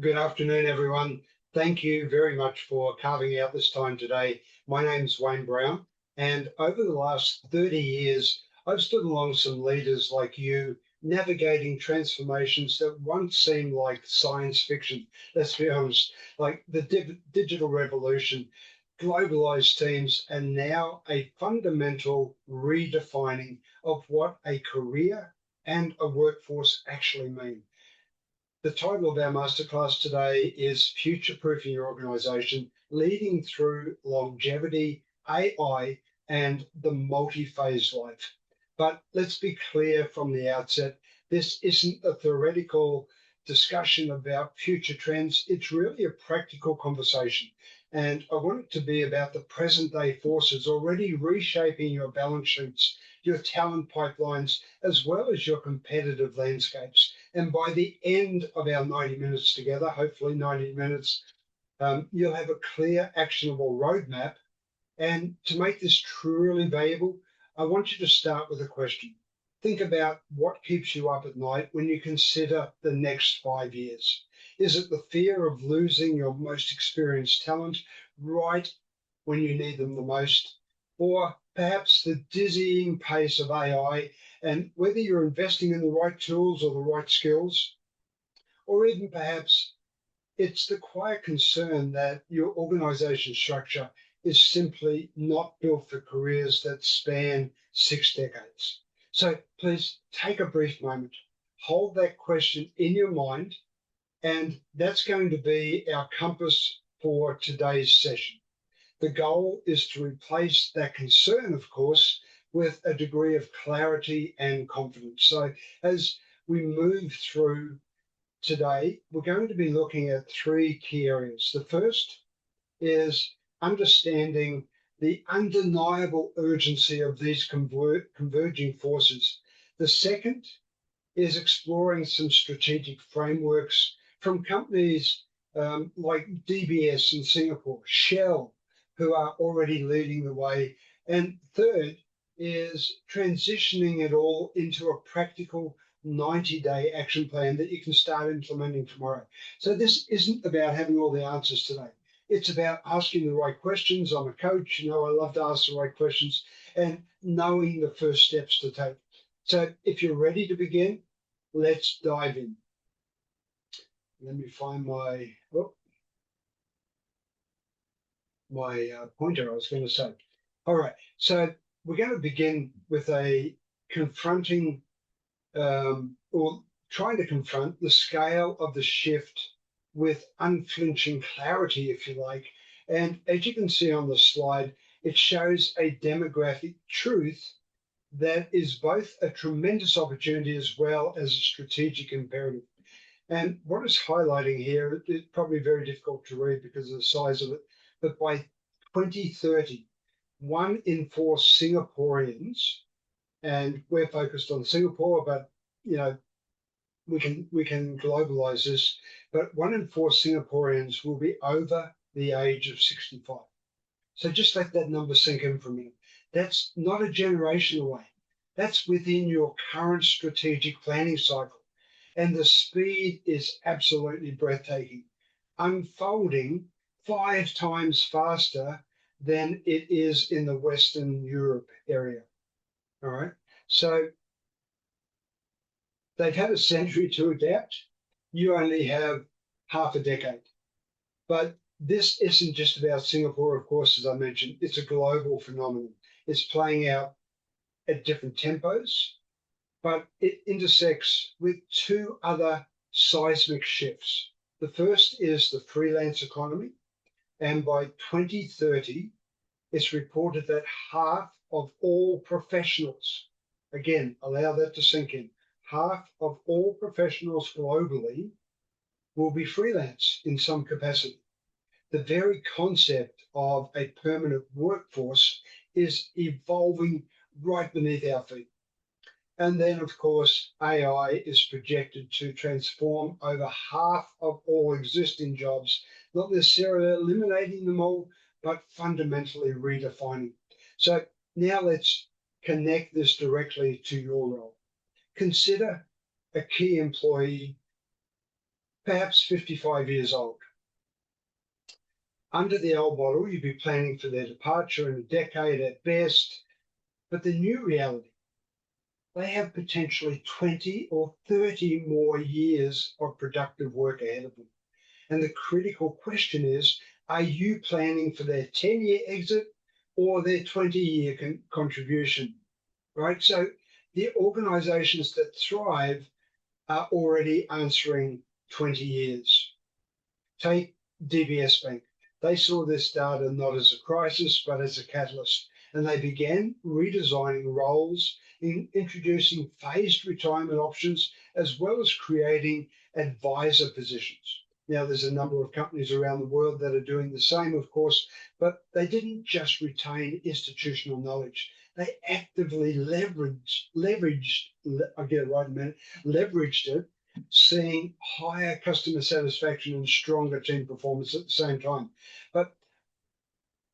Good afternoon, everyone. Thank you very much for carving out this time today. My name's Wayne Brown, and over the last 30 years, I've stood along some leaders like you, navigating transformations that once seemed like science fiction. Let's be honest, like the digital revolution, globalized teams, and now a fundamental redefining of what a career and a workforce actually mean. The title of our masterclass today is Future-Proofing Your Organization, Leading Through Longevity, AI, and the Multi-Phase Life. But let's be clear from the outset, this isn't a theoretical discussion about future trends. It's really a practical conversation. And I want it to be about the present day forces already reshaping your balance sheets, your talent pipelines, as well as your competitive landscapes. And by the end of our 90 minutes together, hopefully 90 minutes, you'll have a clear, actionable roadmap. And to make this truly valuable, I want you to start with a question. Think about what keeps you up at night when you consider the next 5 years. Is it the fear of losing your most experienced talent right when you need them the most? Or perhaps the dizzying pace of AI and whether you're investing in the right tools or the right skills? Or even perhaps it's the quiet concern that your organization structure is simply not built for careers that span 6 decades. So please take a brief moment, hold that question in your mind, and that's going to be our compass for today's session. The goal is to replace that concern, of course, with a degree of clarity and confidence. So as we move through today, we're going to be looking at three key areas. The first is understanding the undeniable urgency of these converging forces. The second is exploring some strategic frameworks from companies like DBS in Singapore, Shell, who are already leading the way. And third is transitioning it all into a practical 90-day action plan that you can start implementing tomorrow. So this isn't about having all the answers today. It's about asking the right questions. I'm a coach, I love to ask the right questions and knowing the first steps to take. So if you're ready to begin, let's dive in. Let me find my pointer, I was going to say. All right, so we're going to begin with a confronting or trying to confront the scale of the shift with unflinching clarity, if you like. And as you can see on the slide, it shows a demographic truth that is both a tremendous opportunity as well as a strategic imperative. And what it's highlighting here, it's probably very difficult to read because of the size of it, but by 2030, 1 in 4 Singaporeans, and we're focused on Singapore, but we can globalize this, but 1 in 4 Singaporeans will be over the age of 65. So just let that number sink in for a minute. That's not a generation away. That's within your current strategic planning cycle. And the speed is absolutely breathtaking, unfolding 5 times faster than it is in the Western Europe area. All right. So they've had a century to adapt. You only have half a decade. But this isn't just about Singapore, of course, as I mentioned. It's a global phenomenon. It's playing out at different tempos, but it intersects with 2 other seismic shifts. The first is the freelance economy, and by 2030, it's reported that half of all professionals, again, allow that to sink in, half of all professionals globally will be freelance in some capacity. The very concept of a permanent workforce is evolving right beneath our feet. And then, of course, AI is projected to transform over half of all existing jobs, not necessarily eliminating them all, but fundamentally redefining. So now let's connect this directly to your role. Consider a key employee perhaps 55 years old. Under the old model, you'd be planning for their departure in a decade at best, but the new reality, they have potentially 20 or 30 more years of productive work ahead of them. And the critical question is, are you planning for their 10-year exit or their 20-year contribution, right? So the organizations that thrive are already answering 20 years. Take DBS Bank. They saw this data not as a crisis, but as a catalyst. And they began redesigning roles, introducing phased retirement options, as well as creating advisor positions. Now, there's a number of companies around the world that are doing the same, of course, but they didn't just retain institutional knowledge. They actively I'll get it right in a minute, leveraged it, seeing higher customer satisfaction and stronger team performance at the same time. But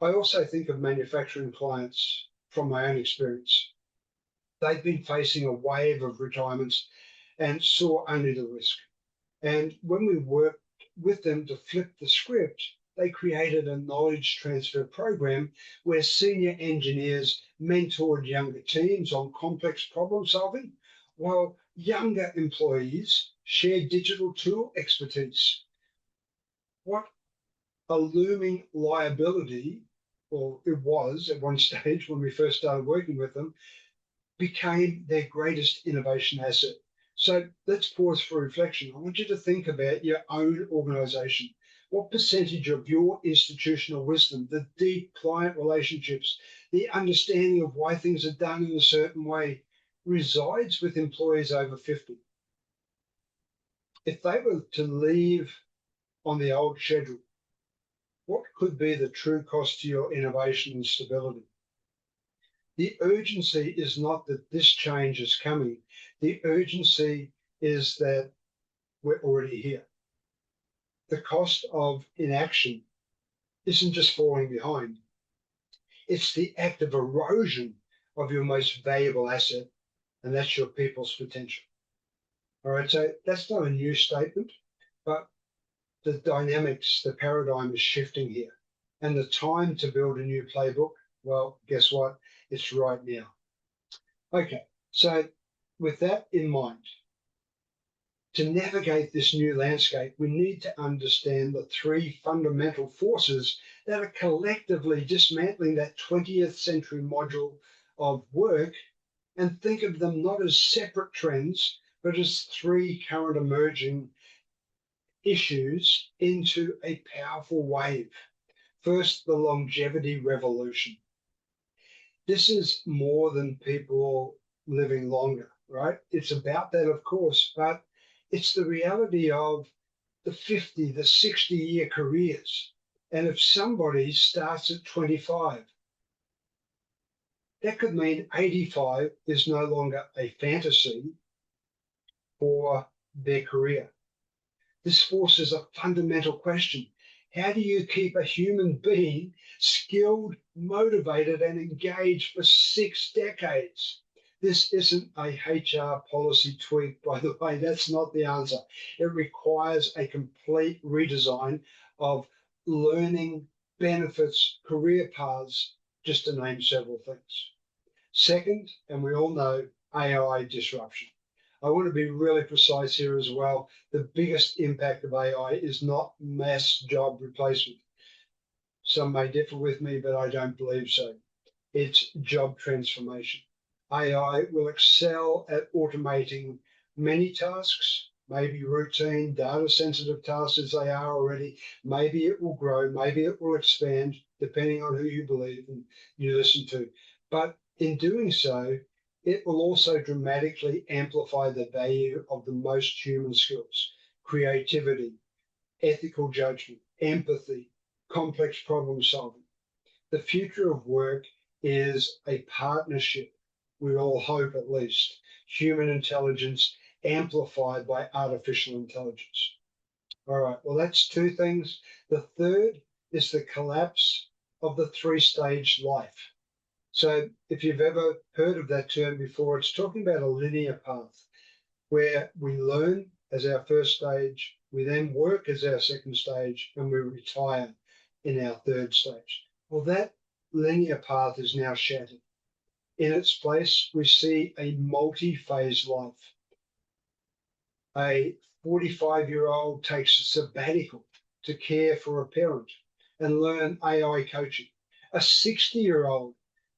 I also think of manufacturing clients from my own experience. They've been facing a wave of retirements and saw only the risk. And when we worked with them to flip the script, they created a knowledge transfer program where senior engineers mentored younger teams on complex problem solving, while younger employees shared digital tool expertise. What a looming liability, or it was at one stage when we first started working with them, became their greatest innovation asset. So let's pause for reflection. I want you to think about your own organization. What percentage of your institutional wisdom, the deep client relationships, the understanding of why things are done in a certain way resides with employees over 50? If they were to leave on the old schedule, what could be the true cost to your innovation and stability? The urgency is not that this change is coming. The urgency is that we're already here. The cost of inaction isn't just falling behind. It's the active erosion of your most valuable asset, and that's your people's potential. All right, so that's not a new statement, but the dynamics, the paradigm is shifting here. And the time to build a new playbook, well, guess what? It's right now. Okay, so with that in mind, to navigate this new landscape, we need to understand the three fundamental forces that are collectively dismantling that 20th century module of work, and think of them not as separate trends, but as three current emerging issues into a powerful wave. First, the longevity revolution. This is more than people living longer, right? It's about that, of course, but it's the reality of the 50, the 60-year careers. And if somebody starts at 25, that could mean 85 is no longer a fantasy for their career. This forces a fundamental question. How do you keep a human being skilled, motivated, and engaged for 6 decades? This isn't a HR policy tweak, by the way. That's not the answer. It requires a complete redesign of learning, benefits, career paths, just to name several things. Second, and we all know, AI disruption. I want to be really precise here as well. The biggest impact of AI is not mass job replacement. Some may differ with me, but I don't believe so. It's job transformation. AI will excel at automating many tasks, maybe routine, data-sensitive tasks as they are already. Maybe it will grow, maybe it will expand, depending on who you believe and you listen to. But in doing so, it will also dramatically amplify the value of the most human skills: creativity, ethical judgment, empathy, complex problem solving. The future of work is a partnership, we all hope at least, human intelligence amplified by artificial intelligence. All right, well, that's two things. The third is the collapse of the three-stage life. So if you've ever heard of that term before, it's talking about a linear path where we learn as our first stage, We then work as our second stage, and we retire in our third stage. Well, that linear path is now shattered. In its place, we see a multi-phase life. A 45-year-old takes a sabbatical to care for a parent and learn AI coaching. A 60-year-old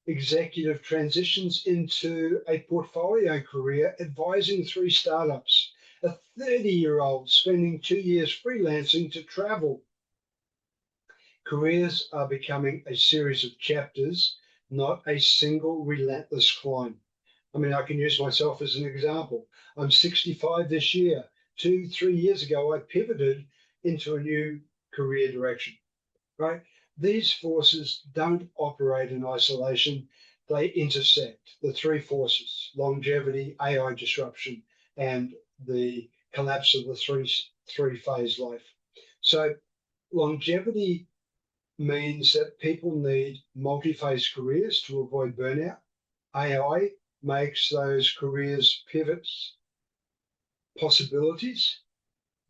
executive transitions into a portfolio career advising 3 startups. A 30-year-old spending 2 years freelancing to travel. Careers are becoming a series of chapters, not a single relentless climb. I mean, I can use myself as an example. I'm 65 this year. 2-3 years ago, I pivoted into a new career direction, right? These forces don't operate in isolation. They intersect. The 3 forces: longevity, AI disruption, and the collapse of the three-phase life. So longevity means that people need multi-phase careers to avoid burnout. AI makes those careers pivots possibilities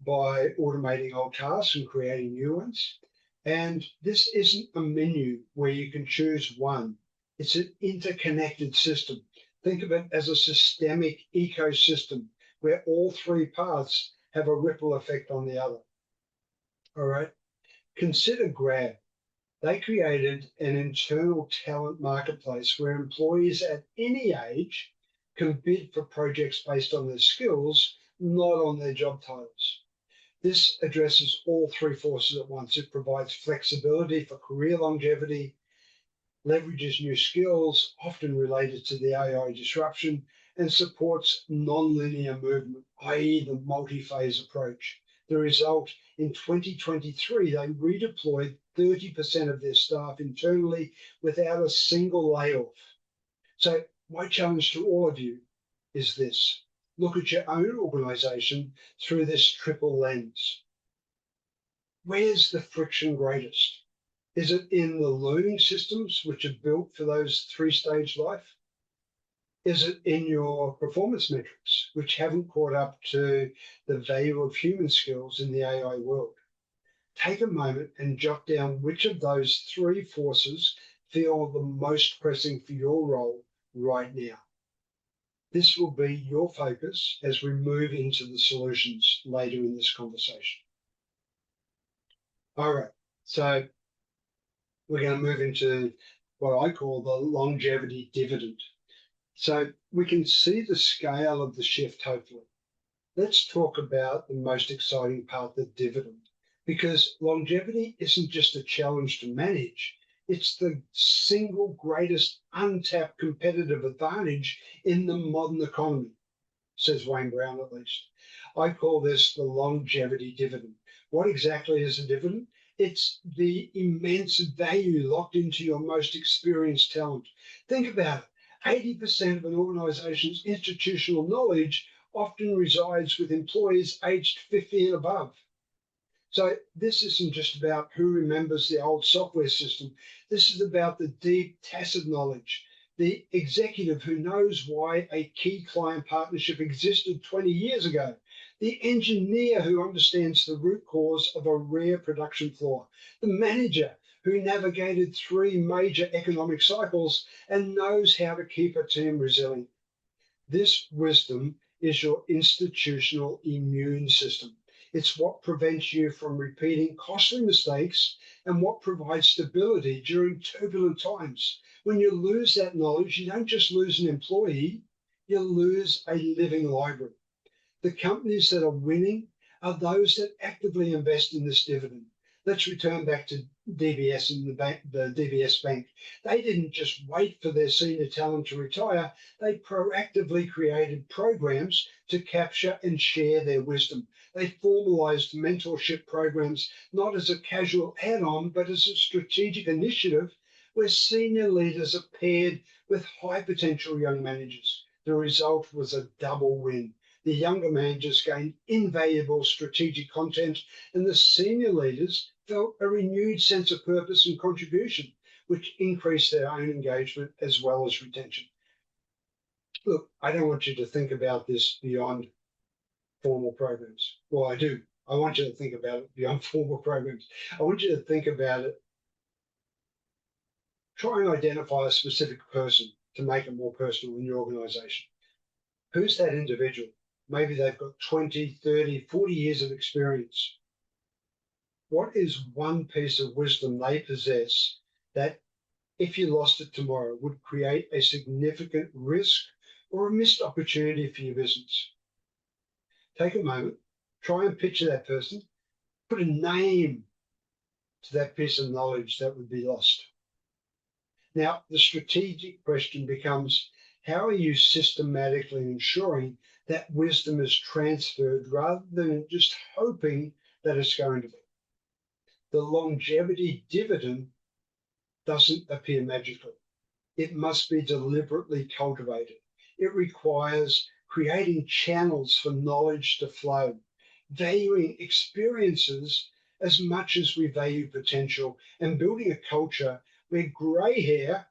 by automating old tasks and creating new ones. And this isn't a menu where you can choose one. It's an interconnected system. Think of it as a systemic ecosystem where all 3 paths have a ripple effect on the other. All right. Consider Grab. They created an internal talent marketplace where employees at any age can bid for projects based on their skills, not on their job titles. This addresses all 3 forces at once. It provides flexibility for career longevity, leverages new skills, often related to the AI disruption, and supports non-linear movement, i.e. the multi-phase approach. The result, in 2023, they redeployed 30% of their staff internally without a single layoff. So my challenge to all of you is this: look at your own organization through this triple lens. Where's the friction greatest? Is it in the learning systems which are built for those 3-stage life? Is it in your performance metrics, which haven't caught up to the value of human skills in the AI world? Take a moment and jot down which of those 3 forces feel the most pressing for your role right now. This will be your focus as we move into the solutions later in this conversation. All right, so we're going to move into what I call the longevity dividend. So we can see the scale of the shift, hopefully. Let's talk about the most exciting part, the dividend, because longevity isn't just a challenge to manage. It's the single greatest untapped competitive advantage in the modern economy, says Wayne Brown at least. I call this the longevity dividend. What exactly is a dividend? It's the immense value locked into your most experienced talent. Think about it. 80% of an organization's institutional knowledge often resides with employees aged 50 and above. So this isn't just about who remembers the old software system. This is about the deep tacit knowledge, the executive who knows why a key client partnership existed 20 years ago, the engineer who understands the root cause of a rare production flaw, the manager who navigated 3 major economic cycles and knows how to keep a team resilient. This wisdom is your institutional immune system. It's what prevents you from repeating costly mistakes and what provides stability during turbulent times. When you lose that knowledge, you don't just lose an employee, you lose a living library. The companies that are winning are those that actively invest in this dividend. Let's return back to DBS and the DBS Bank. They didn't just wait for their senior talent to retire. They proactively created programs to capture and share their wisdom. They formalized mentorship programs, not as a casual add-on, but as a strategic initiative where senior leaders are paired with high potential young managers. The result was a double win. The younger managers gained invaluable strategic content, and the senior leaders felt a renewed sense of purpose and contribution, which increased their own engagement as well as retention. Look, I don't want you to think about this beyond formal programs. Well, I do. I want you to think about it beyond formal programs. I want you to think about it. Try and identify a specific person to make it more personal in your organization. Who's that individual? Maybe they've got 20, 30, 40 years of experience. What is one piece of wisdom they possess that, if you lost it tomorrow, would create a significant risk or a missed opportunity for your business? Take a moment, try and picture that person, put a name to that piece of knowledge that would be lost. Now, the strategic question becomes, how are you systematically ensuring that wisdom is transferred rather than just hoping that it's going to be? The longevity dividend doesn't appear magically. It must be deliberately cultivated. It requires creating channels for knowledge to flow, valuing experiences as much as we value potential, and building a culture where grey hair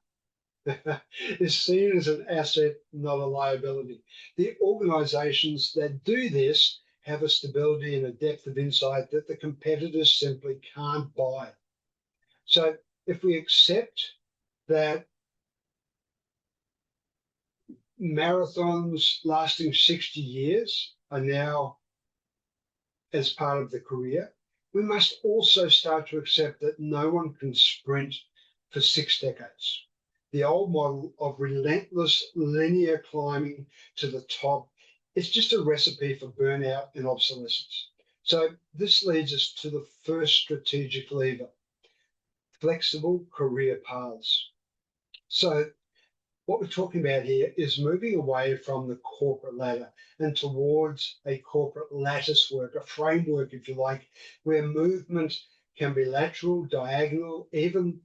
is seen as an asset, not a liability. The organizations that do this have a stability and a depth of insight that the competitors simply can't buy. So if we accept that marathons lasting 60 years are now as part of the career, we must also start to accept that no one can sprint for 6 decades. The old model of relentless linear climbing to the top is just a recipe for burnout and obsolescence. So this leads us to the first strategic lever: flexible career paths. So what we're talking about here is moving away from the corporate ladder and towards a corporate lattice work, a framework, if you like, where movement can be lateral, diagonal, even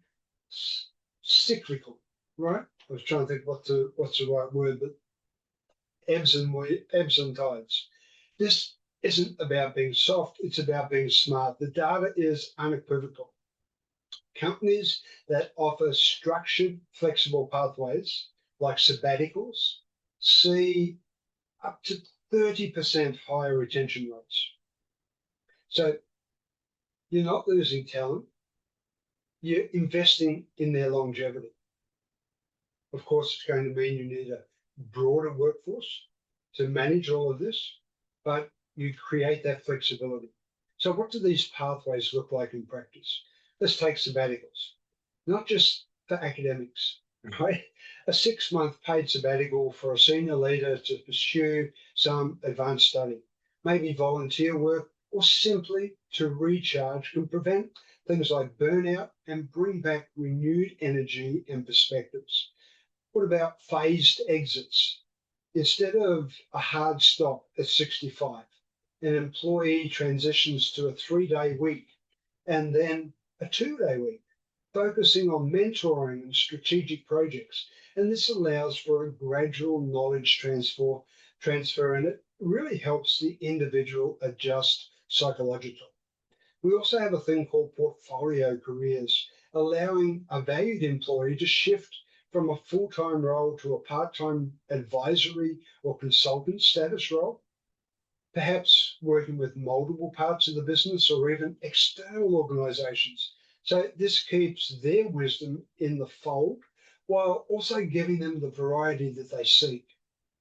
cyclical, right? I was trying to think what's the right word, but ebbs and tides. This isn't about being soft, it's about being smart. The data is unequivocal. Companies that offer structured, flexible pathways, like sabbaticals, see up to 30% higher retention rates. So you're not losing talent, you're investing in their longevity. Of course, it's going to mean you need a broader workforce to manage all of this, but you create that flexibility. So what do these pathways look like in practice? Let's take sabbaticals, not just for academics, right? A 6-month paid sabbatical for a senior leader to pursue some advanced study, maybe volunteer work, or simply to recharge can prevent things like burnout and bring back renewed energy and perspectives. What about phased exits? Instead of a hard stop at 65, an employee transitions to a 3-day week and then a 2-day week, focusing on mentoring and strategic projects. And this allows for a gradual knowledge transfer, and it really helps the individual adjust psychologically. We also have a thing called portfolio careers, allowing a valued employee to shift from a full-time role to a part-time advisory or consultant status role, perhaps working with multiple parts of the business or even external organizations. So this keeps their wisdom in the fold while also giving them the variety that they seek.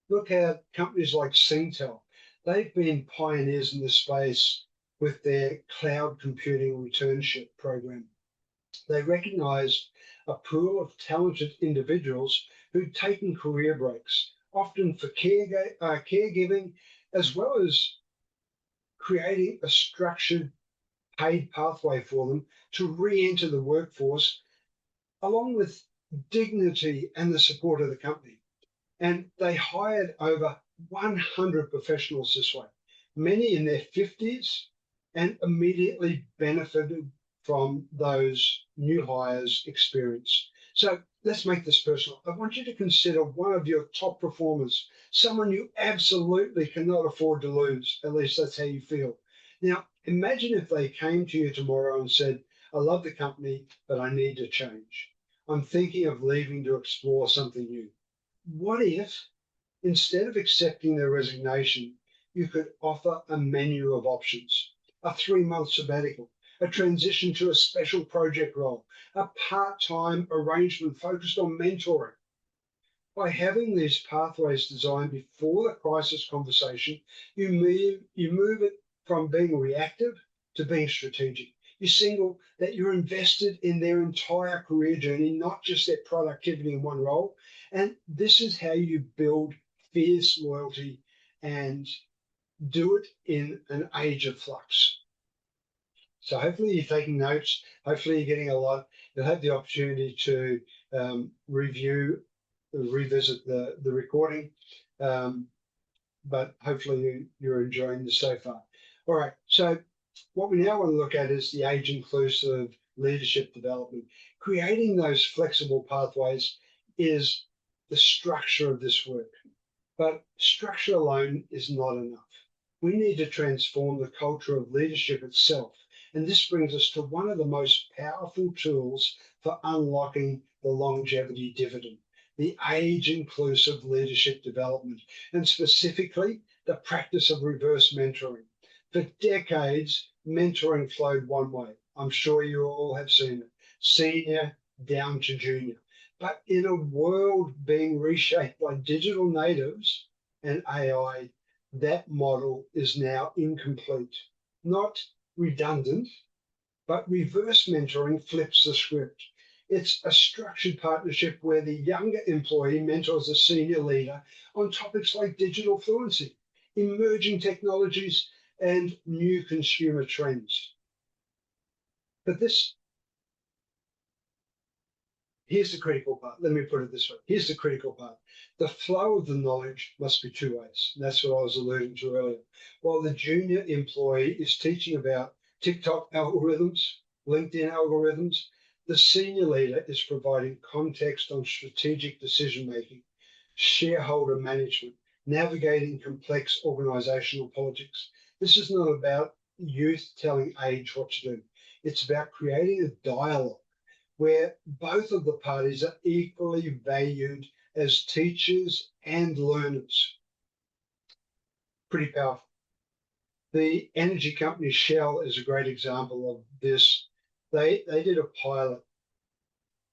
Look at companies like Singtel. They've been pioneers in this space with their cloud computing returnship program. They recognized a pool of talented individuals who'd taken career breaks, often for caregiving, as well as creating a structured paid pathway for them to re-enter the workforce, along with dignity and the support of the company. And they hired over 100 professionals this way, many in their 50s, and immediately benefited from those new hires' experience. So let's make this personal. I want you to consider one of your top performers, someone you absolutely cannot afford to lose. At least that's how you feel. Now, imagine if they came to you tomorrow and said, I love the company, but I need to change. I'm thinking of leaving to explore something new. What if, instead of accepting their resignation, you could offer a menu of options? a 3-month sabbatical, a transition to a special project role, a part-time arrangement focused on mentoring. By having these pathways designed before the crisis conversation, you move it from being reactive to being strategic. You signal that you're invested in their entire career journey, not just their productivity in one role. And this is how you build fierce loyalty and do it in an age of flux. So hopefully you're taking notes. Hopefully you're getting a lot. You'll have the opportunity to revisit the recording. But hopefully you're enjoying this so far. All right, so what we now want to look at is the age-inclusive leadership development. Creating those flexible pathways is the structure of this work, but structure alone is not enough. We need to transform the culture of leadership itself, and this brings us to one of the most powerful tools for unlocking the longevity dividend, the age-inclusive leadership development, and specifically the practice of reverse mentoring. For decades, mentoring flowed one way. I'm sure you all have seen it, senior down to junior. But in a world being reshaped by digital natives and AI, that model is now incomplete, not redundant, but reverse mentoring flips the script. It's a structured partnership where the younger employee mentors a senior leader on topics like digital fluency, emerging technologies, and new consumer trends. But here's the critical part. Let me put it this way. Here's the critical part. The flow of the knowledge must be two ways. And that's what I was alluding to earlier. While the junior employee is teaching about TikTok algorithms, LinkedIn algorithms, the senior leader is providing context on strategic decision-making, shareholder management, navigating complex organizational politics. This is not about youth telling age what to do. It's about creating a dialogue where both of the parties are equally valued as teachers and learners. Pretty powerful. The energy company Shell is a great example of this. They did a pilot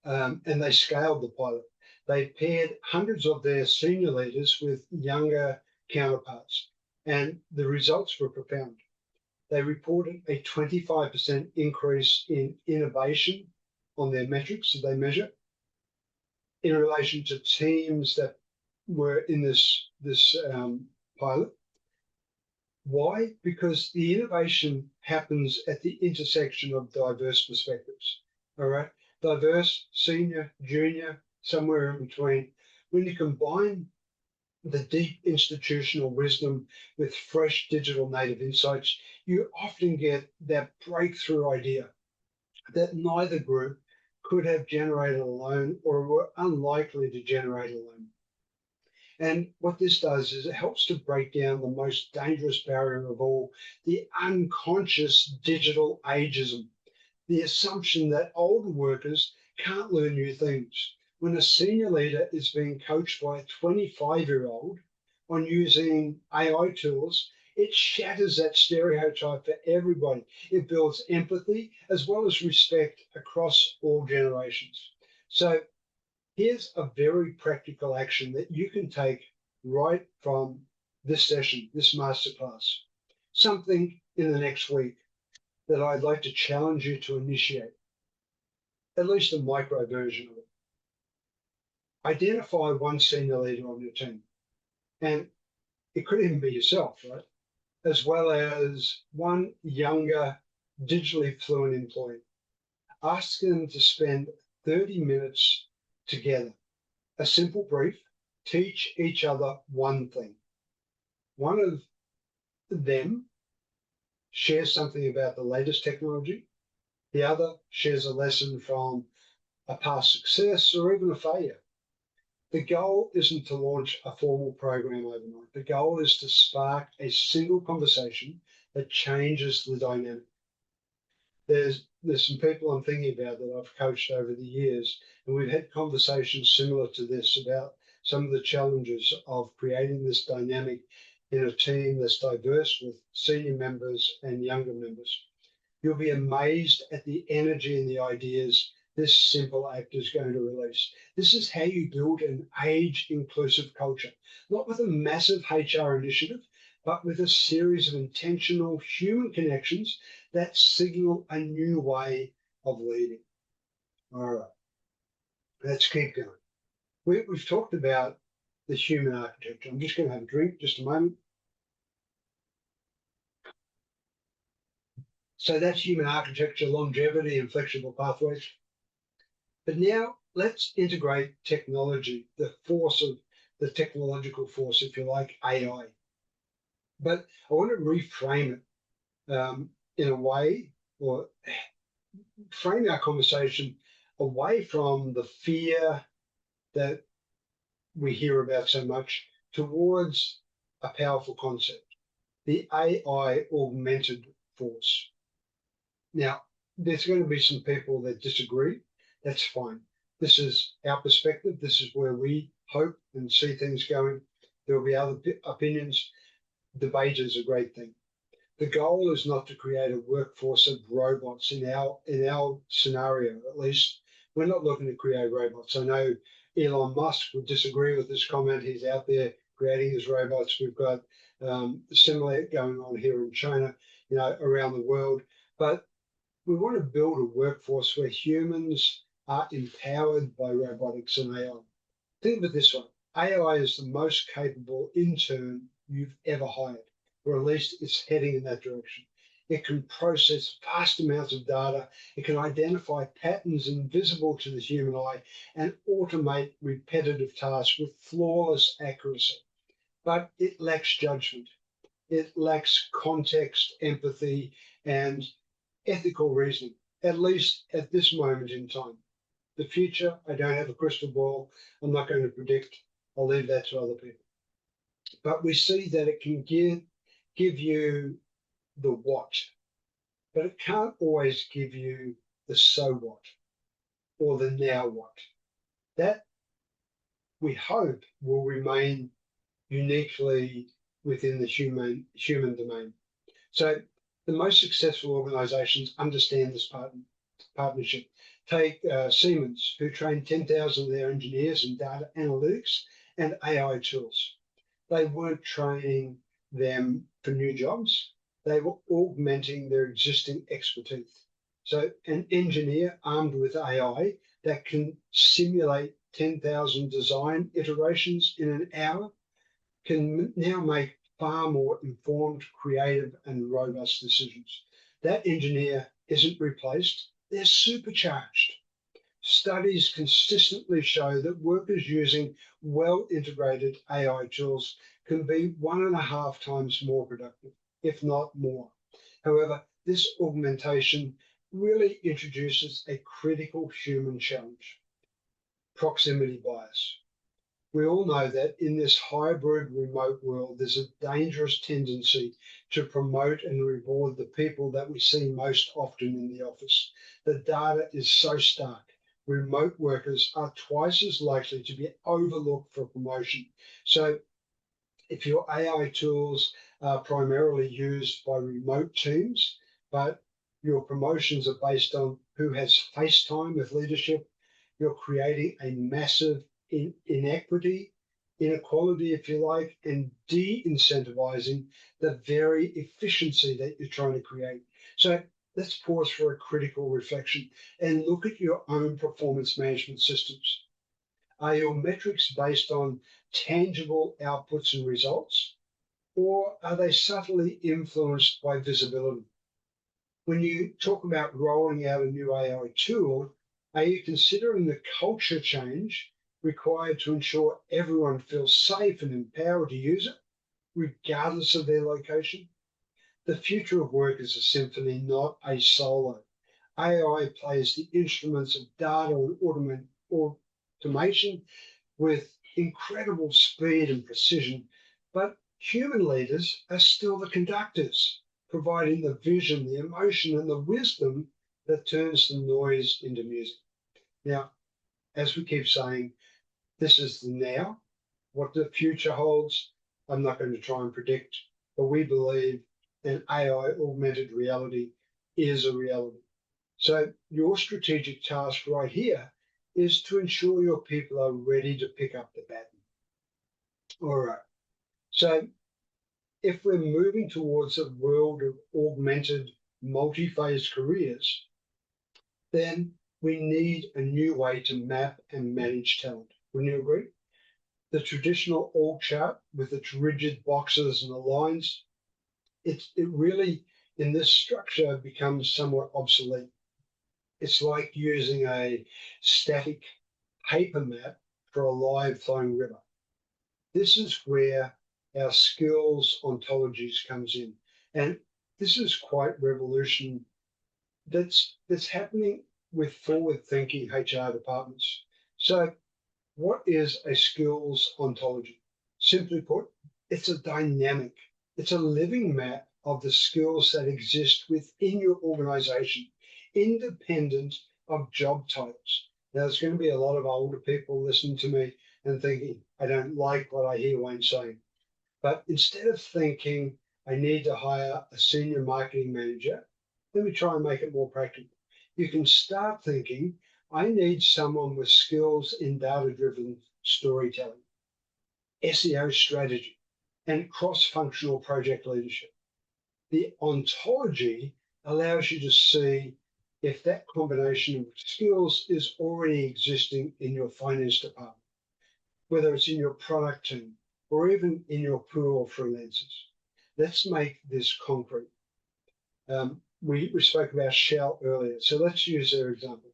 and they scaled the pilot. They paired hundreds of their senior leaders with younger counterparts, and the results were profound. They reported a 25% increase in innovation on their metrics that they measure in relation to teams that were in this pilot. Why? Because the innovation happens at the intersection of diverse perspectives. All right, diverse, senior, junior, somewhere in between. When you combine the deep institutional wisdom with fresh digital native insights, you often get that breakthrough idea that neither group could have generated alone or were unlikely to generate alone. And what this does is it helps to break down the most dangerous barrier of all, the unconscious digital ageism, the assumption that older workers can't learn new things. When a senior leader is being coached by a 25-year-old on using AI tools, it shatters that stereotype for everybody. It builds empathy as well as respect across all generations. So here's a very practical action that you can take right from this session, this masterclass. Something in the next week that I'd like to challenge you to initiate, at least a micro version of it. Identify one senior leader on your team, and it could even be yourself, right? As well as one younger, digitally fluent employee. Ask them to spend 30 minutes together. A simple brief, teach each other one thing. One of them shares something about the latest technology. The other shares a lesson from a past success or even a failure. The goal isn't to launch a formal program overnight. The goal is to spark a single conversation that changes the dynamic. There's some people I'm thinking about that I've coached over the years, and we've had conversations similar to this about some of the challenges of creating this dynamic in a team that's diverse with senior members and younger members. You'll be amazed at the energy and the ideas this simple act is going to release. This is how you build an age-inclusive culture, not with a massive HR initiative, but with a series of intentional human connections that signal a new way of leading. All right, let's keep going. We've talked about the human architecture. I'm just going to have a drink, just a moment. So that's human architecture, longevity, and flexible pathways. But now let's integrate technology, the force of the technological force, if you like, AI. But I want to reframe it in a way, or frame our conversation away from the fear that we hear about so much towards a powerful concept, the AI-augmented force. Now, there's going to be some people that disagree. That's fine. This is our perspective. This is where we hope and see things going. There will be other opinions. Debate is a great thing. The goal is not to create a workforce of robots in our scenario, at least. We're not looking to create robots. I know Elon Musk would disagree with this comment. He's out there creating his robots. We've got similar going on here in China, around the world. But we want to build a workforce where humans are empowered by robotics and AI. Think of it this way. AI is the most capable intern you've ever hired, or at least it's heading in that direction. It can process vast amounts of data. It can identify patterns invisible to the human eye and automate repetitive tasks with flawless accuracy. But it lacks judgment. It lacks context, empathy, and ethical reasoning, at least at this moment in time. The future, I don't have a crystal ball. I'm not going to predict. I'll leave that to other people. But we see that it can give you the what, but it can't always give you the so what or the now what. That, we hope, will remain uniquely within the human domain. So the most successful organizations understand this partnership. Take Siemens, who trained 10,000 of their engineers in data analytics and AI tools. They weren't training them for new jobs. They were augmenting their existing expertise. So an engineer armed with AI that can simulate 10,000 design iterations in an hour can now make far more informed, creative, and robust decisions. That engineer isn't replaced, they're supercharged. Studies consistently show that workers using well-integrated AI tools can be 1.5 times more productive, if not more. However, this augmentation really introduces a critical human challenge: proximity bias. We all know that in this hybrid remote world, there's a dangerous tendency to promote and reward the people that we see most often in the office. The data is so stark. Remote workers are twice as likely to be overlooked for promotion. So if your AI tools are primarily used by remote teams, but your promotions are based on who has face time with leadership, you're creating a massive inequality, if you like, and de-incentivizing the very efficiency that you're trying to create. So let's pause for a critical reflection and look at your own performance management systems. Are your metrics based on tangible outputs and results, or are they subtly influenced by visibility? When you talk about rolling out a new AI tool, are you considering the culture change required to ensure everyone feels safe and empowered to use it, regardless of their location? The future of work is a symphony, not a solo. AI plays the instruments of data and automation with incredible speed and precision, but human leaders are still the conductors, providing the vision, the emotion, and the wisdom that turns the noise into music. Now, as we keep saying, this is the now. What the future holds, I'm not going to try and predict, but we believe an AI augmented reality is a reality. So your strategic task right here is to ensure your people are ready to pick up the baton. All right. So if we're moving towards a world of augmented multi-phase careers, then we need a new way to map and manage talent. Wouldn't you agree? The traditional org chart with its rigid boxes and the lines, it really, in this structure, becomes somewhat obsolete. It's like using a static paper map for a live flowing river. This is where our skills ontologies comes in. And this is quite revolution that's happening with forward-thinking HR departments. So what is a skills ontology? Simply put, it's a dynamic, it's a living map of the skills that exist within your organization, independent of job titles. Now, there's going to be a lot of older people listening to me and thinking, I don't like what I hear Wayne saying. But instead of thinking, I need to hire a senior marketing manager, let me try and make it more practical. You can start thinking, I need someone with skills in data-driven storytelling, SEO strategy, and cross-functional project leadership. The ontology allows you to see if that combination of skills is already existing in your finance department, whether it's in your product team or even in your pool of freelancers. Let's make this concrete. We spoke about Shell earlier, so let's use their example.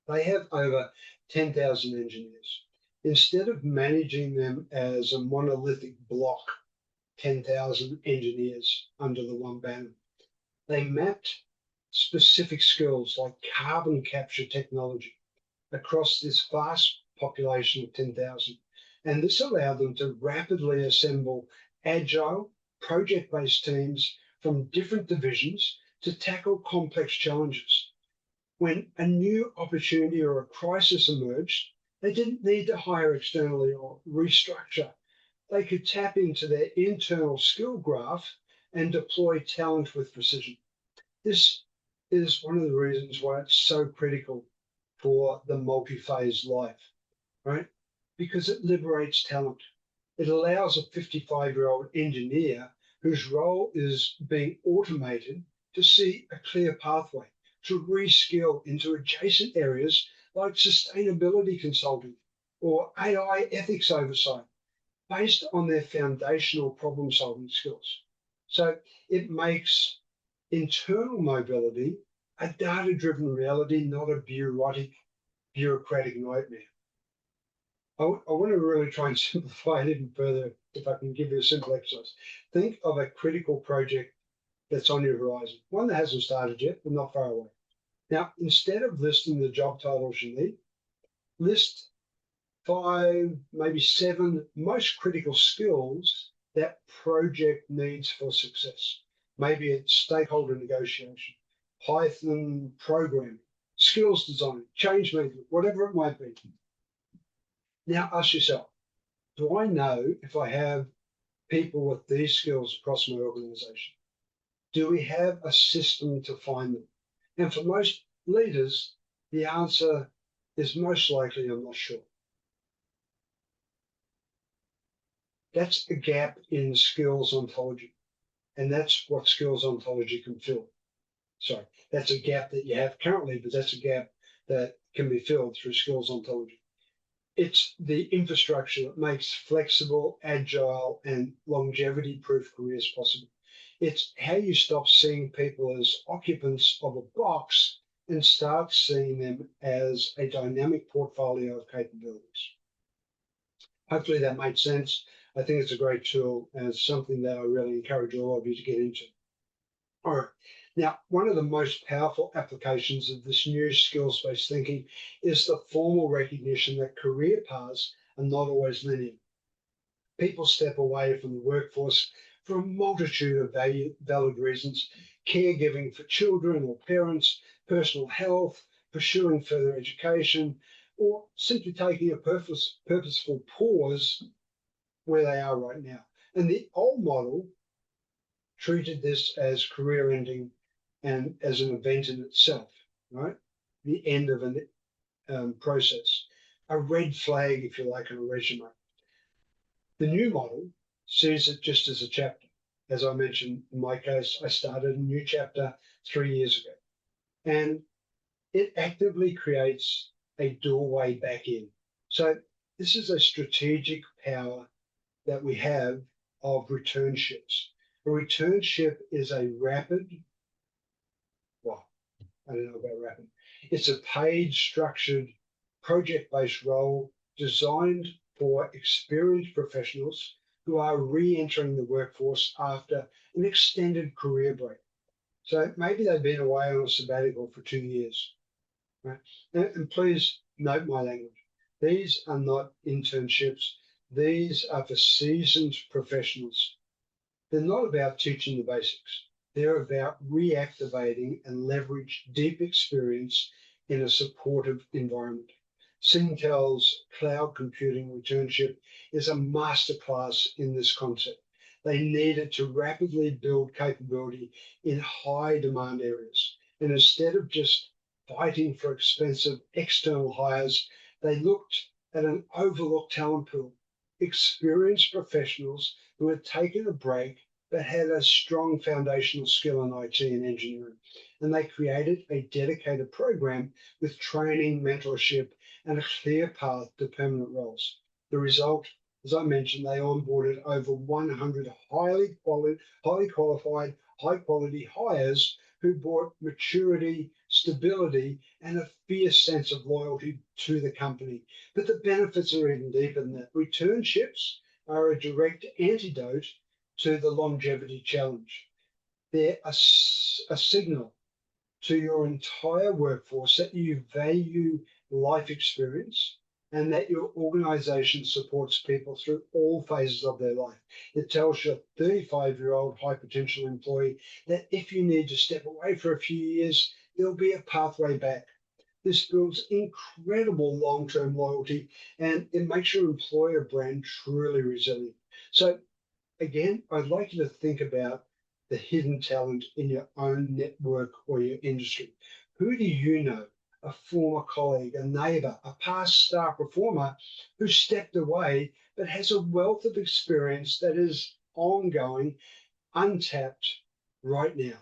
They have over 10,000 engineers. Instead of managing them as a monolithic block, 10,000 engineers under the one banner, they mapped specific skills like carbon capture technology across this vast population of 10,000. And this allowed them to rapidly assemble agile, project-based teams from different divisions to tackle complex challenges. When a new opportunity or a crisis emerged, they didn't need to hire externally or restructure. They could tap into their internal skill graph and deploy talent with precision. This is one of the reasons why it's so critical for the multi-phase life, right? Because it liberates talent. It allows a 55-year-old engineer whose role is being automated to see a clear pathway to reskill into adjacent areas like sustainability consulting or AI ethics oversight based on their foundational problem-solving skills. So it makes internal mobility a data-driven reality, not a bureaucratic nightmare. I want to really try and simplify it even further if I can give you a simple exercise. Think of a critical project that's on your horizon, one that hasn't started yet, but not far away. Now, instead of listing the job titles you need, list 5, maybe 7 most critical skills that project needs for success. Maybe it's stakeholder negotiation, Python programming, skills design, change management, whatever it might be. Now ask yourself, do I know if I have people with these skills across my organization? Do we have a system to find them? And for most leaders, the answer is most likely, I'm not sure. That's a gap in skills ontology. And that's what skills ontology can fill. Sorry, that's a gap that you have currently, but that's a gap that can be filled through skills ontology. It's the infrastructure that makes flexible, agile, and longevity-proof careers possible. It's how you stop seeing people as occupants of a box and start seeing them as a dynamic portfolio of capabilities. Hopefully that made sense. I think it's a great tool and it's something that I really encourage all of you to get into. All right. Now, one of the most powerful applications of this new skills-based thinking is the formal recognition that career paths are not always linear. People step away from the workforce for a multitude of valid reasons: caregiving for children or parents, personal health, pursuing further education, or simply taking a purposeful pause where they are right now. And the old model treated this as career ending and as an event in itself, right? The end of an process, a red flag, if you like, on a resume. The new model sees it just as a chapter. As I mentioned, in my case, I started a new chapter 3 years ago, and it actively creates a doorway back in. So this is a strategic power that we have of returnships. A returnship is a rapid, well, I don't know about rapid. It's a paid, structured, project-based role designed for experienced professionals who are re-entering the workforce after an extended career break. So maybe they've been away on a sabbatical for 2 years. Right? And please note my language. These are not internships. These are for seasoned professionals. They're not about teaching the basics. They're about reactivating and leverage deep experience in a supportive environment. Singtel's cloud computing returnship is a masterclass in this concept. They needed to rapidly build capability in high demand areas. And instead of just fighting for expensive external hires, they looked at an overlooked talent pool, experienced professionals who had taken a break but had a strong foundational skill in IT and engineering. And they created a dedicated program with training, mentorship, and a clear path to permanent roles. The result, as I mentioned, they onboarded over 100 highly qualified, high quality hires who brought maturity, stability, and a fierce sense of loyalty to the company. But the benefits are even deeper than that. Returnships are a direct antidote to the longevity challenge. They're a signal to your entire workforce that you value life experience and that your organization supports people through all phases of their life. It tells your 35-year-old high potential employee that if you need to step away for a few years, there'll be a pathway back. This builds incredible long-term loyalty and it makes your employer brand truly resilient. So again, I'd like you to think about the hidden talent in your own network or your industry. Who do you know? A former colleague, a neighbor, a past star performer who stepped away but has a wealth of experience that is ongoing, untapped right now.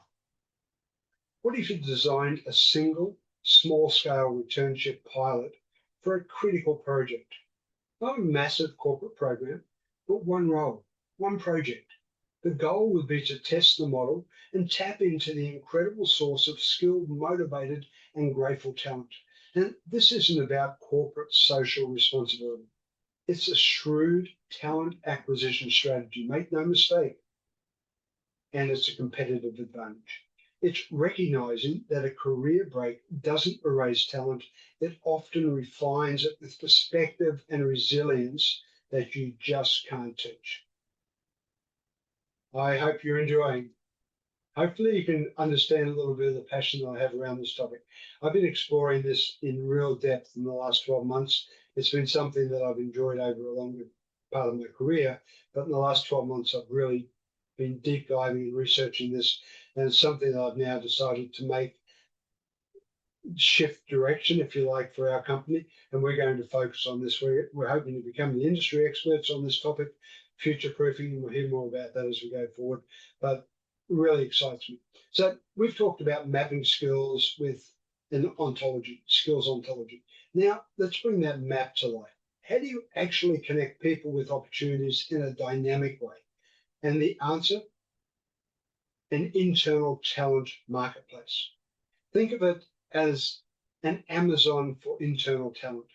What if you designed a single small scale returnship pilot for a critical project? Not a massive corporate program, but one role, one project. The goal would be to test the model and tap into the incredible source of skilled, motivated, and grateful talent. And this isn't about corporate social responsibility. It's a shrewd talent acquisition strategy, make no mistake, and it's a competitive advantage. It's recognizing that a career break doesn't erase talent, it often refines it with perspective and resilience that you just can't teach. I hope you're enjoying. Hopefully you can understand a little bit of the passion that I have around this topic. I've been exploring this in real depth in the last 12 months. It's been something that I've enjoyed over a longer part of my career, but in the last 12 months, I've really been deep diving and researching this, and it's something that I've now decided to make shift direction, if you like, for our company, and we're going to focus on this. We're hoping to become the industry experts on this topic, future proofing, and we'll hear more about that as we go forward. But really excites me. So we've talked about mapping skills with an ontology, skills ontology. Now let's bring that map to life. How do you actually connect people with opportunities in a dynamic way? And the answer, an internal talent marketplace. Think of it as an Amazon for internal talent,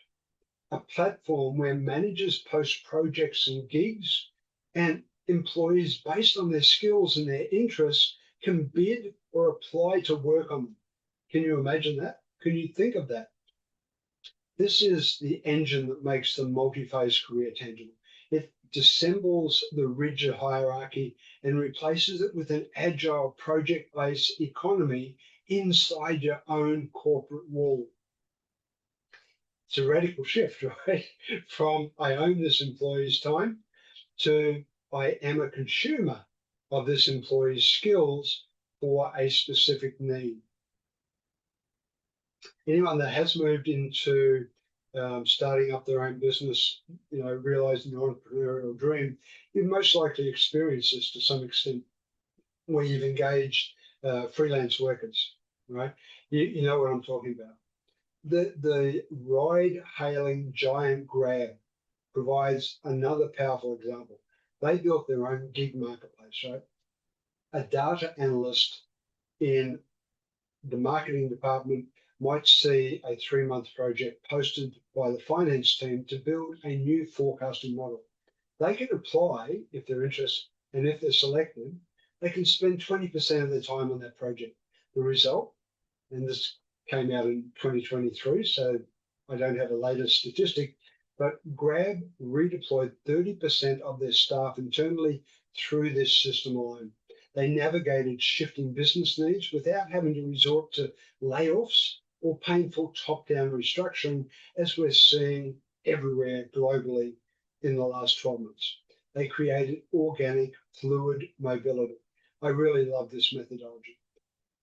a platform where managers post projects and gigs, and employees, based on their skills and their interests, can bid or apply to work on them. Can you imagine that? Can you think of that? This is the engine that makes the multi-phase career tangible. It dissembles the rigid hierarchy and replaces it with an agile project-based economy inside your own corporate wall. It's a radical shift, right? From I own this employee's time to I am a consumer of this employee's skills for a specific need. Anyone that has moved into starting up their own business, realizing the entrepreneurial dream, you've most likely experienced this to some extent, where you've engaged freelance workers, right? You know what I'm talking about. The ride-hailing giant Grab provides another powerful example. They built their own gig marketplace, right? A data analyst in the marketing department might see a 3-month project posted by the finance team to build a new forecasting model. They can apply if they're interested, and if they're selected, they can spend 20% of their time on that project. The result, and this came out in 2023, so I don't have a latest statistic, but Grab redeployed 30% of their staff internally through this system alone. They navigated shifting business needs without having to resort to layoffs or painful top-down restructuring, as we're seeing everywhere globally in the last 12 months. They created organic, fluid mobility. I really love this methodology.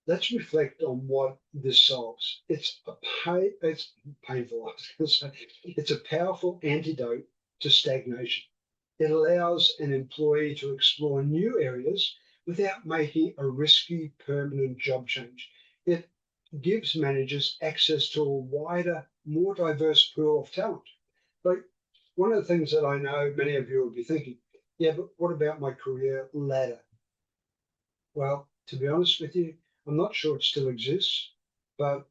Let's reflect on what this solves. It's painful, I was going to say. It's a powerful antidote to stagnation. It allows an employee to explore new areas without making a risky permanent job change. It gives managers access to a wider, more diverse pool of talent. Like, one of the things that I know many of you will be thinking, yeah, but what about my career ladder? Well, to be honest with you, I'm not sure it still exists, but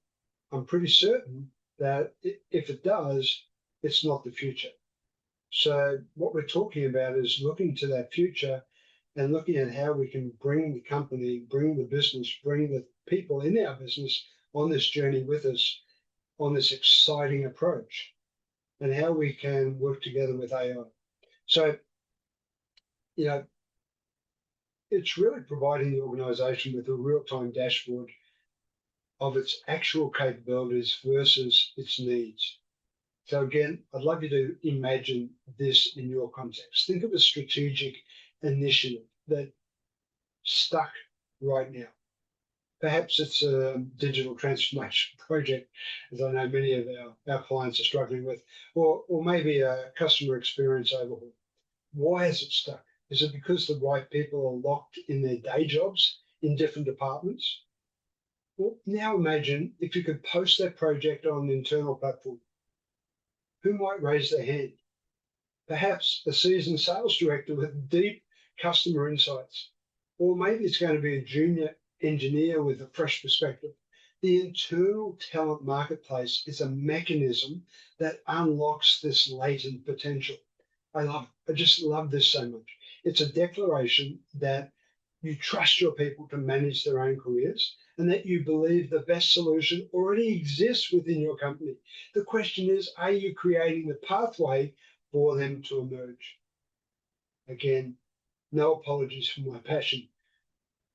I'm pretty certain that if it does, it's not the future. So what we're talking about is looking to that future and looking at how we can bring the company, bring the business, bring the people in our business on this journey with us, on this exciting approach, and how we can work together with AI. So, it's really providing the organization with a real-time dashboard of its actual capabilities versus its needs. So again, I'd love you to imagine this in your context. Think of a strategic initiative that's stuck right now. Perhaps it's a digital transformation project, as I know many of our clients are struggling with, or maybe a customer experience overhaul. Why is it stuck? Is it because the right people are locked in their day jobs in different departments? Well, now imagine if you could post that project on an internal platform. Who might raise their hand? Perhaps a seasoned sales director with deep customer insights. Or maybe it's going to be a junior engineer with a fresh perspective. The internal talent marketplace is a mechanism that unlocks this latent potential. I love it. I just love this so much. It's a declaration that you trust your people to manage their own careers and that you believe the best solution already exists within your company. The question is, are you creating the pathway for them to emerge? Again, no apologies for my passion.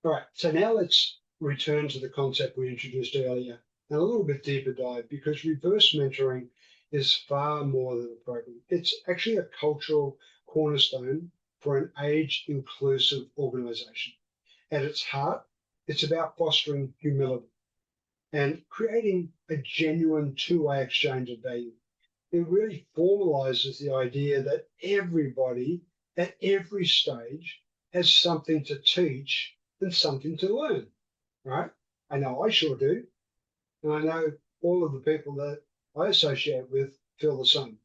All right, so now let's return to the concept we introduced earlier and a little bit deeper dive, because reverse mentoring is far more than a program. It's actually a cultural cornerstone for an age-inclusive organization. At its heart, it's about fostering humility and creating a genuine two-way exchange of value. It really formalizes the idea that everybody at every stage has something to teach and something to learn, right? I know I sure do. And I know all of the people that I associate with feel the same.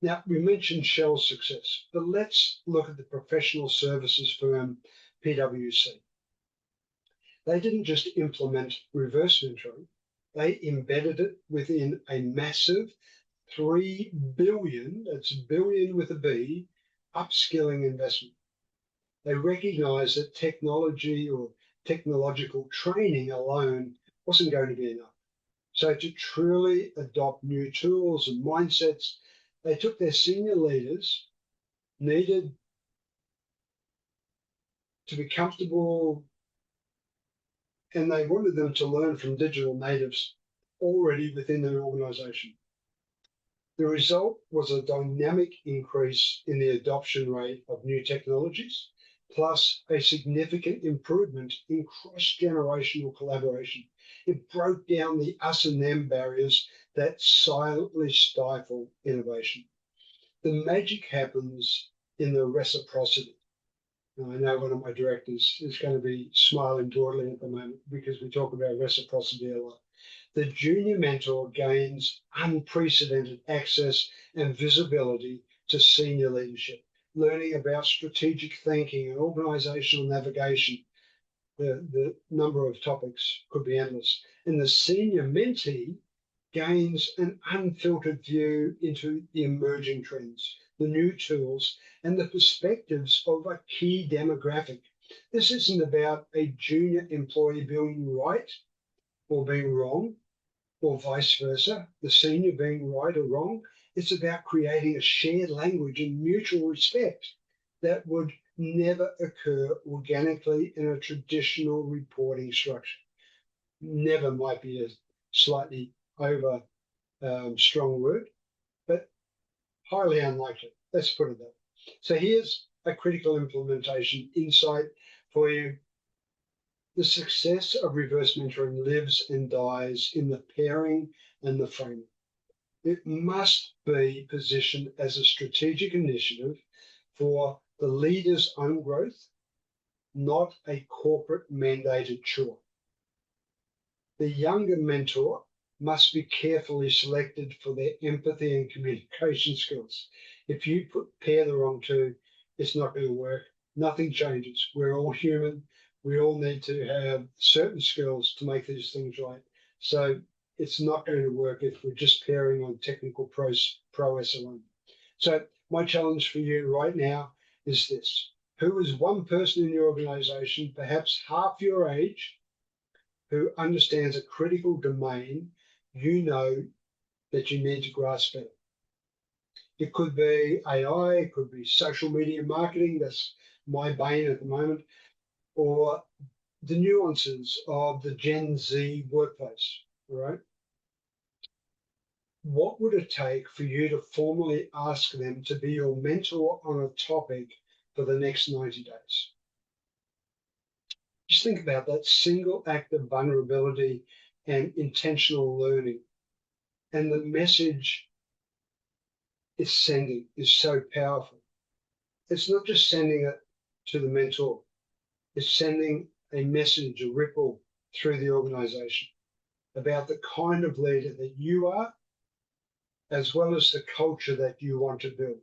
Now, we mentioned Shell's success, but let's look at the professional services firm PwC. They didn't just implement reverse mentoring, they embedded it within a massive 3 billion, that's billion with a B, upskilling investment. They recognized that technology or technological training alone wasn't going to be enough. So to truly adopt new tools and mindsets, they took their senior leaders, needed to be comfortable, and they wanted them to learn from digital natives already within their organization. The result was a dynamic increase in the adoption rate of new technologies, plus a significant improvement in cross-generational collaboration. It broke down the us and them barriers that silently stifle innovation. The magic happens in the reciprocity. Now, I know one of my directors is going to be smiling broadly at the moment because we talk about reciprocity a lot. The junior mentor gains unprecedented access and visibility to senior leadership, learning about strategic thinking and organizational navigation. The number of topics could be endless. And the senior mentee gains an unfiltered view into the emerging trends, the new tools, and the perspectives of a key demographic. This isn't about a junior employee being right or being wrong, or vice versa, the senior being right or wrong. It's about creating a shared language and mutual respect that would never occur organically in a traditional reporting structure. Never might be a slightly over strong word, but highly unlikely. Let's put it that way. So here's a critical implementation insight for you. The success of reverse mentoring lives and dies in the pairing and the framing. It must be positioned as a strategic initiative for the leader's own growth, not a corporate mandated chore. The younger mentor must be carefully selected for their empathy and communication skills. If you pair the wrong two, it's not going to work. Nothing changes. We're all human. We all need to have certain skills to make these things right. So it's not going to work if we're just pairing on technical prowess alone. So my challenge for you right now is this. Who is one person in your organization, perhaps half your age, who understands a critical domain you know that you need to grasp better? It could be AI, it could be social media marketing, that's my bane at the moment, or the nuances of the Gen Z workplace, right? What would it take for you to formally ask them to be your mentor on a topic for the next 90 days? Just think about that single act of vulnerability and intentional learning. And the message it's sending is so powerful. It's not just sending it to the mentor, it's sending a message, a ripple through the organization about the kind of leader that you are, as well as the culture that you want to build.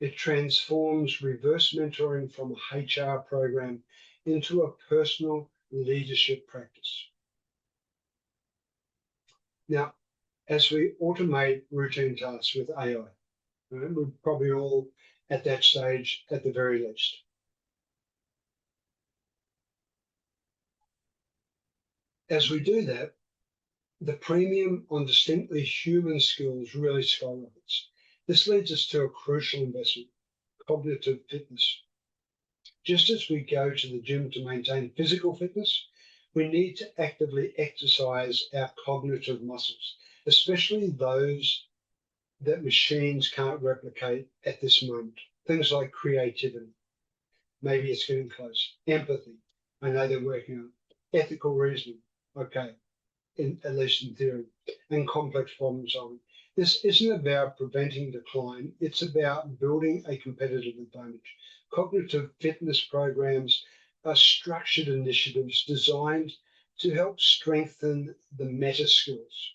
It transforms reverse mentoring from a HR program into a personal leadership practice. Now, as we automate routine tasks with AI, right, we're probably all at that stage at the very least. As we do that, the premium on distinctly human skills really skyrockets. This leads us to a crucial investment, cognitive fitness. Just as we go to the gym to maintain physical fitness, we need to actively exercise our cognitive muscles, especially those that machines can't replicate at this moment. Things like creativity, maybe it's getting close, empathy, I know they're working on, ethical reasoning, okay, at least in theory, and complex problem solving. This isn't about preventing decline, it's about building a competitive advantage. Cognitive fitness programs are structured initiatives designed to help strengthen the meta skills.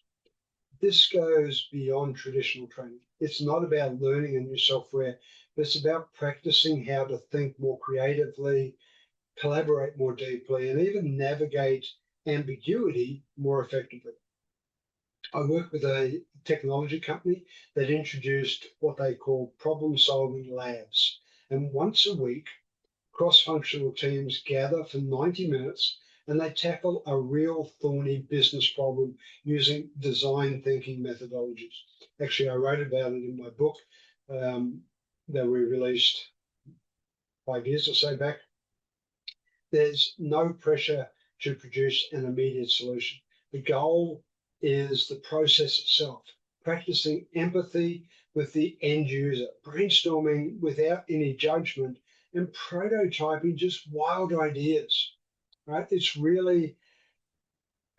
This goes beyond traditional training. It's not about learning a new software, but it's about practicing how to think more creatively, collaborate more deeply, and even navigate ambiguity more effectively. I work with a technology company that introduced what they call problem-solving labs. And once a week, cross-functional teams gather for 90 minutes and they tackle a real thorny business problem using design thinking methodologies. Actually, I wrote about it in my book that we released 5 years or so back. There's no pressure to produce an immediate solution. The goal is the process itself, practicing empathy with the end user, brainstorming without any judgment, and prototyping just wild ideas, right? It's really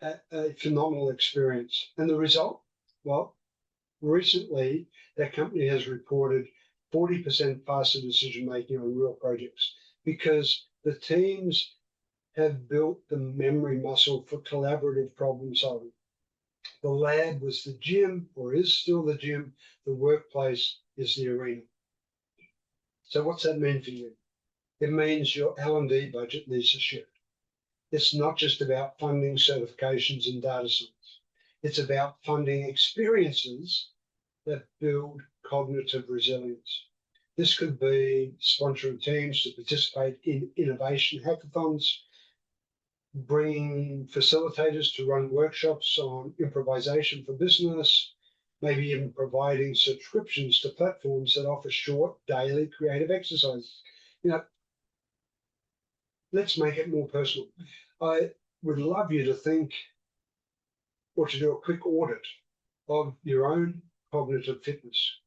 a phenomenal experience. And the result? Well, recently, that company has reported 40% faster decision making on real projects because the teams have built the memory muscle for collaborative problem solving. The lab was the gym, or is still the gym. The workplace is the arena. So what's that mean for you? It means your L&D budget needs to shift. It's not just about funding certifications and data science. It's about funding experiences that build cognitive resilience. This could be sponsoring teams to participate in innovation hackathons, bringing facilitators to run workshops on improvisation for business, maybe even providing subscriptions to platforms that offer short daily creative exercises. Let's make it more personal. I would love you to think or to do a quick audit of your own cognitive fitness.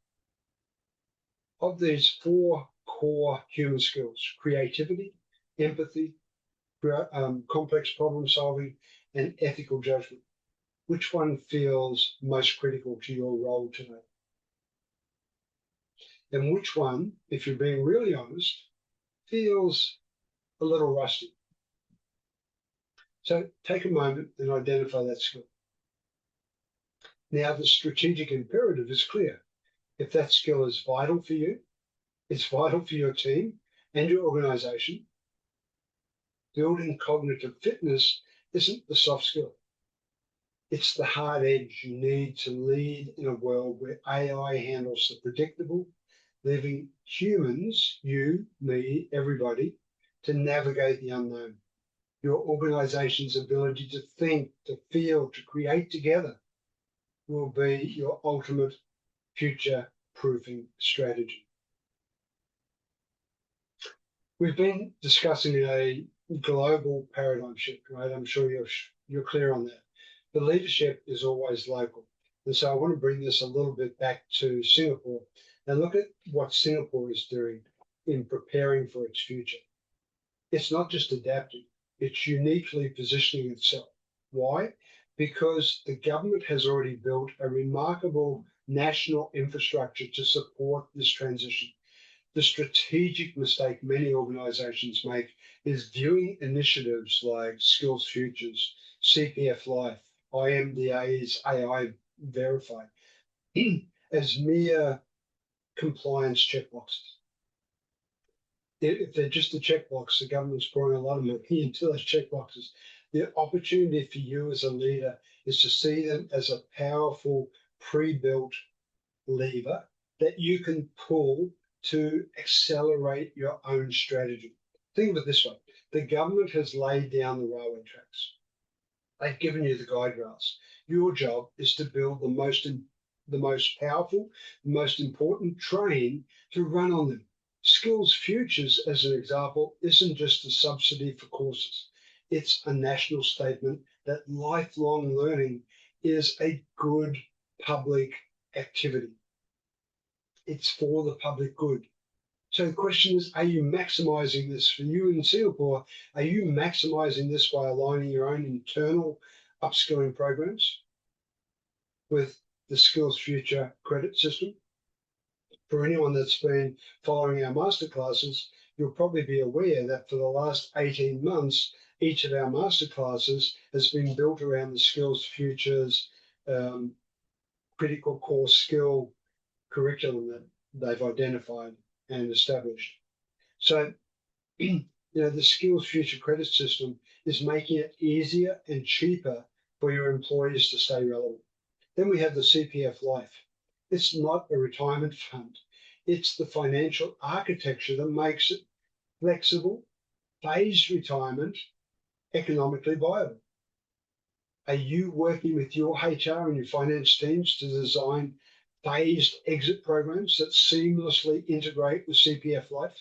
Of these 4 core human skills: creativity, empathy, complex problem solving, and ethical judgment, which one feels most critical to your role today? And which one, if you're being really honest, feels a little rusty? So take a moment and identify that skill. Now, the strategic imperative is clear. If that skill is vital for you, it's vital for your team and your organization, building cognitive fitness isn't the soft skill. It's the hard edge you need to lead in a world where AI handles the predictable, leaving humans, you, me, everybody, to navigate the unknown. Your organization's ability to think, to feel, to create together will be your ultimate future-proofing strategy. We've been discussing a global paradigm shift, right? I'm sure you're clear on that. The leadership is always local. And so I want to bring this a little bit back to Singapore and look at what Singapore is doing in preparing for its future. It's not just adapting, it's uniquely positioning itself. Why? Because the government has already built a remarkable national infrastructure to support this transition. The strategic mistake many organizations make is viewing initiatives like Skills Futures, CPF Life, IMDA's AI Verify as mere compliance checkboxes. If they're just a checkbox, the government's pouring a lot of money into those checkboxes. The opportunity for you as a leader is to see them as a powerful pre-built lever that you can pull to accelerate your own strategy. Think of it this way. The government has laid down the railway tracks. They've given you the guide rails. Your job is to build the most powerful, most important train to run on them. Skills Futures, as an example, isn't just a subsidy for courses. It's a national statement that lifelong learning is a good public activity. It's for the public good. So the question is, are you maximizing this? For you in Singapore, are you maximizing this by aligning your own internal upskilling programs with the Skills Future credit system? For anyone that's been following our masterclasses, you'll probably be aware that for the last 18 months, each of our masterclasses has been built around the Skills Futures critical core skill curriculum that they've identified and established. So, the Skills Future credit system is making it easier and cheaper for your employees to stay relevant. Then we have the CPF Life. It's not a retirement fund. It's the financial architecture that makes it flexible, phased retirement, economically viable. Are you working with your HR and your finance teams to design phased exit programs that seamlessly integrate with CPF Life?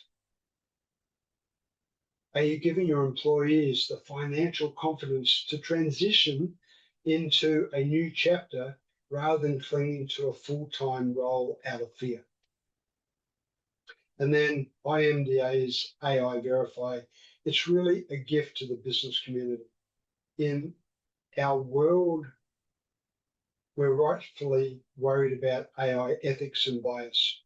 Are you giving your employees the financial confidence to transition into a new chapter rather than clinging to a full-time role out of fear. And then IMDA's AI Verify, it's really a gift to the business community. In our world, we're rightfully worried about AI ethics and bias.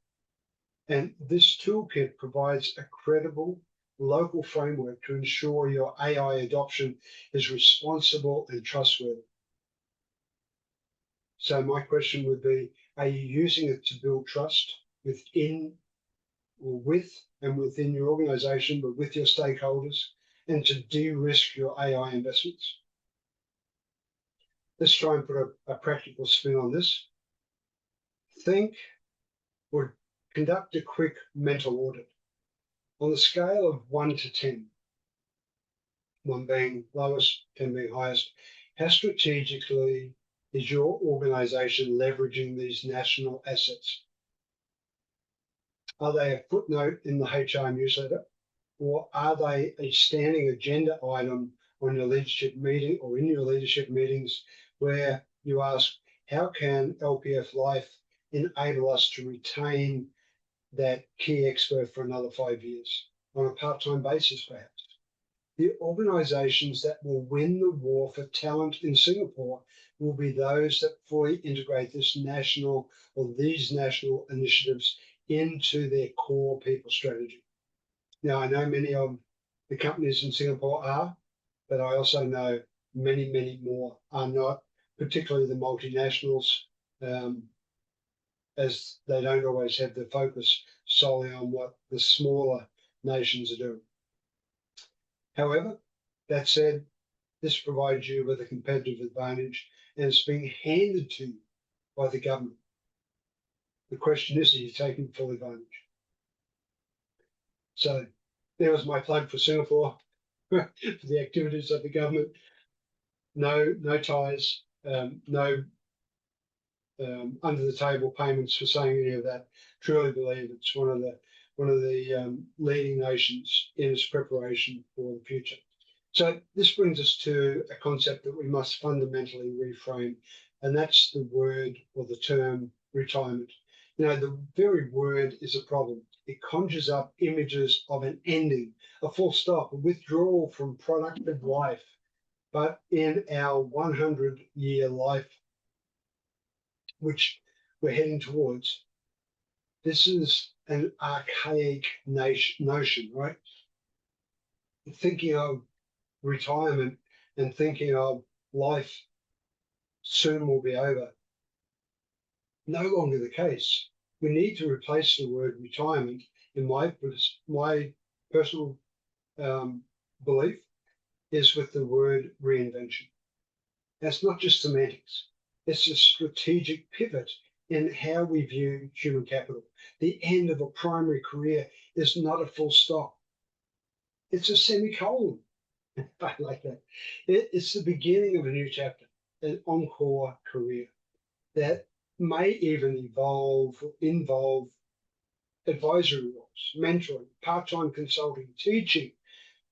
And this toolkit provides a credible local framework to ensure your AI adoption is responsible and trustworthy. So my question would be, are you using it to build trust within or within your organization, but with your stakeholders, and to de-risk your AI investments? Let's try and put a practical spin on this. Think or conduct a quick mental audit. On the scale of 1 to 10, 1 being lowest, 10 being highest, how strategically is your organization leveraging these national assets? Are they a footnote in the HR newsletter, or are they a standing agenda item on your leadership meeting or in your leadership meetings where you ask, how can LPF Life enable us to retain that key expert for another 5 years on a part-time basis, perhaps? The organizations that will win the war for talent in Singapore will be those that fully integrate this national or these national initiatives into their core people strategy. Now, I know many of the companies in Singapore are, but I also know many, many more are not, particularly the multinationals, as they don't always have the focus solely on what the smaller nations are doing. However, that said, this provides you with a competitive advantage, and it's being handed to you by the government. The question is, are you taking full advantage? So there was my plug for Singapore, for the activities of the government. No ties, no under the table payments for saying any of that. Truly believe it's one of the leading nations in its preparation for the future. So this brings us to a concept that we must fundamentally reframe, and that's the word or the term retirement. You know, the very word is a problem. It conjures up images of an ending, a full stop, a withdrawal from productive life. But in our 100-year life, which we're heading towards, this is an archaic notion, right? Thinking of retirement and thinking of life soon will be over. No longer the case. We need to replace the word retirement, in my personal belief, is with the word reinvention. That's not just semantics. It's a strategic pivot in how we view human capital. The end of a primary career is not a full stop. It's a semicolon. I like that. It's the beginning of a new chapter, an encore career that may even involve advisory roles, mentoring, part-time consulting, teaching,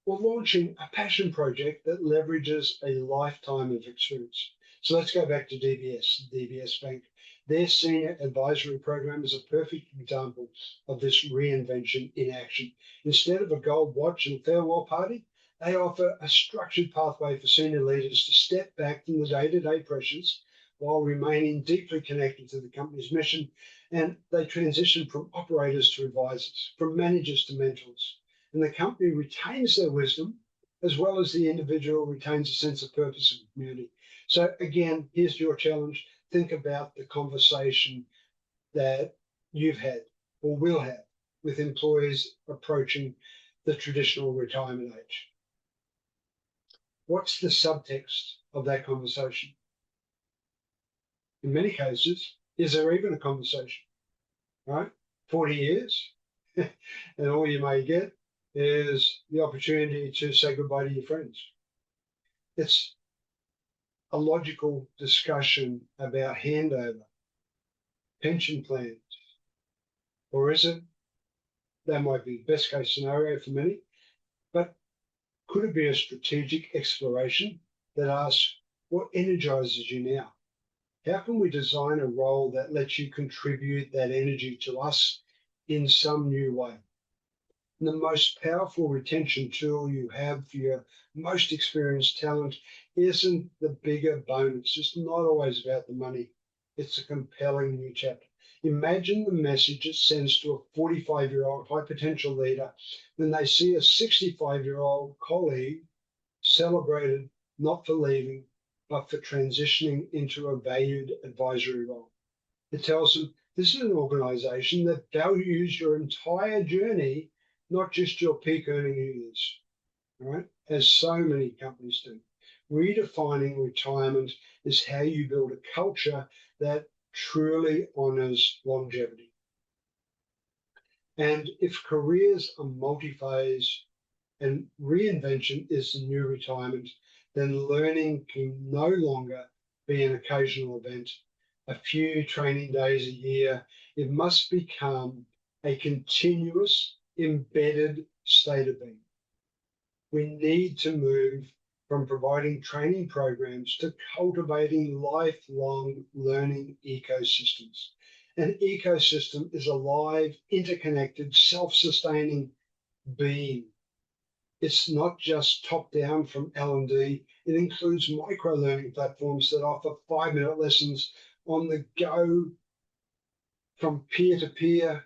or launching a passion project that leverages a lifetime of experience. So let's go back to DBS Bank. Their senior advisory program is a perfect example of this reinvention in action. Instead of a gold watch and farewell party, they offer a structured pathway for senior leaders to step back from the day-to-day pressures while remaining deeply connected to the company's mission. And they transition from operators to advisors, from managers to mentors. And the company retains their wisdom, as well as the individual retains a sense of purpose and community. So again, here's your challenge. Think about the conversation that you've had or will have with employees approaching the traditional retirement age. What's the subtext of that conversation? In many cases, is there even a conversation, right? 40 years, and all you may get is the opportunity to say goodbye to your friends. It's a logical discussion about handover, pension plans, or is it? That might be the best case scenario for many, but could it be a strategic exploration that asks, what energizes you now? How can we design a role that lets you contribute that energy to us in some new way? And the most powerful retention tool you have for your most experienced talent isn't the bigger bonus. It's not always about the money. It's a compelling new chapter. Imagine the message it sends to a 45-year-old high potential leader when they see a 65-year-old colleague celebrated not for leaving, but for transitioning into a valued advisory role. It tells them this is an organization that values your entire journey, not just your peak earning years, right? As so many companies do. Redefining retirement is how you build a culture that truly honors longevity. And if careers are multi-phase and reinvention is the new retirement, then learning can no longer be an occasional event, a few training days a year. It must become a continuous, embedded state of being. We need to move from providing training programs to cultivating lifelong learning ecosystems. An ecosystem is a live, interconnected, self-sustaining being. It's not just top down from L&D. It includes micro-learning platforms that offer 5-minute lessons on the go from peer to peer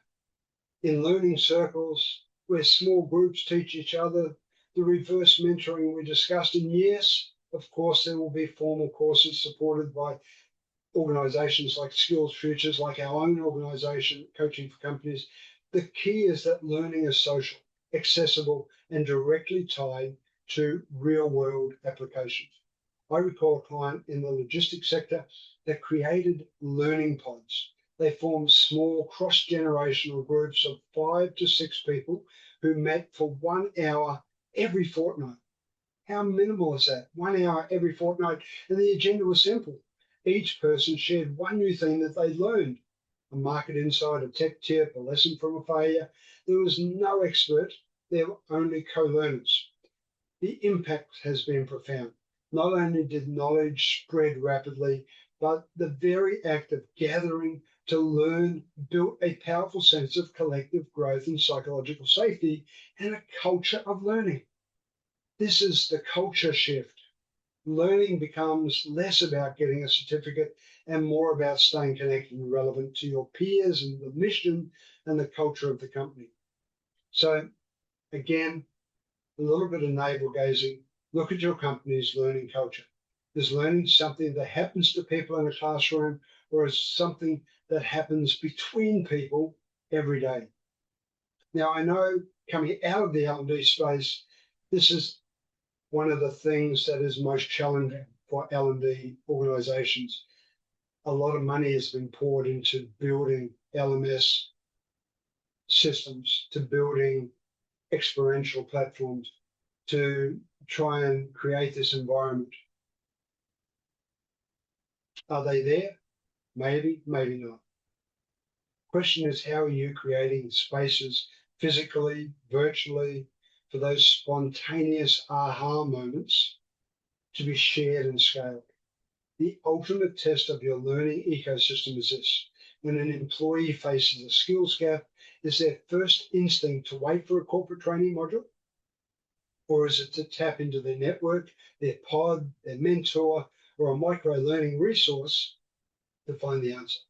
in learning circles where small groups teach each other, the reverse mentoring we discussed. And yes, of course, there will be formal courses supported by organizations like Skills Futures, like our own organization, Coaching for Companies. The key is that learning is social, accessible, and directly tied to real-world applications. I recall a client in the logistics sector that created learning pods. They formed small cross-generational groups of 5 to 6 people who met for 1 hour every fortnight. How minimal is that? 1 hour every fortnight. And the agenda was simple. Each person shared one new thing that they learned, a market insight, a tech tip, a lesson from a failure. There was no expert, there were only co-learners. The impact has been profound. Not only did knowledge spread rapidly, but the very act of gathering to learn built a powerful sense of collective growth and psychological safety and a culture of learning. This is the culture shift. Learning becomes less about getting a certificate and more about staying connected and relevant to your peers and the mission and the culture of the company. So again, a little bit of navel gazing. Look at your company's learning culture. Is learning something that happens to people in a classroom, or is something that happens between people every day? Now, I know coming out of the L&D space, this is one of the things that is most challenging for L&D organizations. A lot of money has been poured into building LMS systems, to building experiential platforms, to try and create this environment. Are they there? Maybe, maybe not. Question is, how are you creating spaces physically, virtually, for those spontaneous aha moments to be shared and scaled? The ultimate test of your learning ecosystem is this. When an employee faces a skills gap, is their first instinct to wait for a corporate training module? Or is it to tap into their network, their pod, their mentor, or a micro-learning resource to find the answer?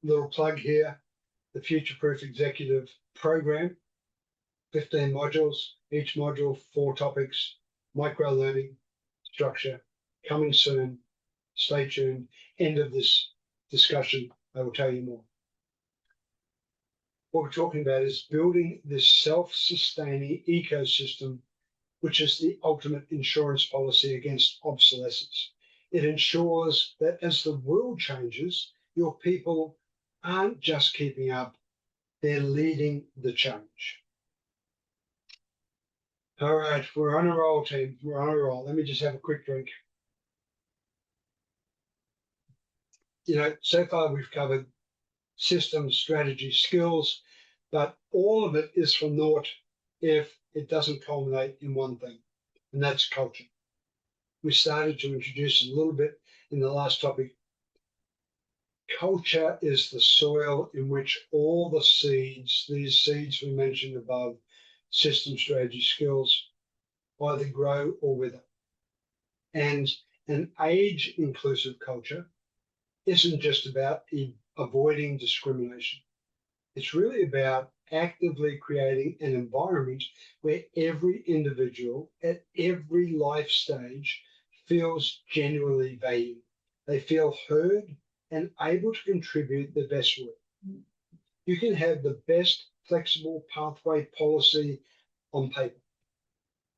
Little plug here, the Future Proof Executive Program, 15 modules, each module 4 topics, micro-learning, structure, coming soon. Stay tuned. End of this discussion, I will tell you more. What we're talking about is building this self-sustaining ecosystem, which is the ultimate insurance policy against obsolescence. It ensures that as the world changes, your people aren't just keeping up, they're leading the change. All right, we're on a roll, team. We're on a roll. Let me just have a quick drink. So far we've covered systems, strategy, skills, but all of it is for naught if it doesn't culminate in one thing, and that's culture. We started to introduce a little bit in the last topic. Culture is the soil in which all the seeds, these seeds we mentioned above, system, strategy, skills, either grow or wither. And an age-inclusive culture isn't just about avoiding discrimination. It's really about actively creating an environment where every individual at every life stage feels genuinely valued. They feel heard and able to contribute their best work. You can have the best flexible pathway policy on paper,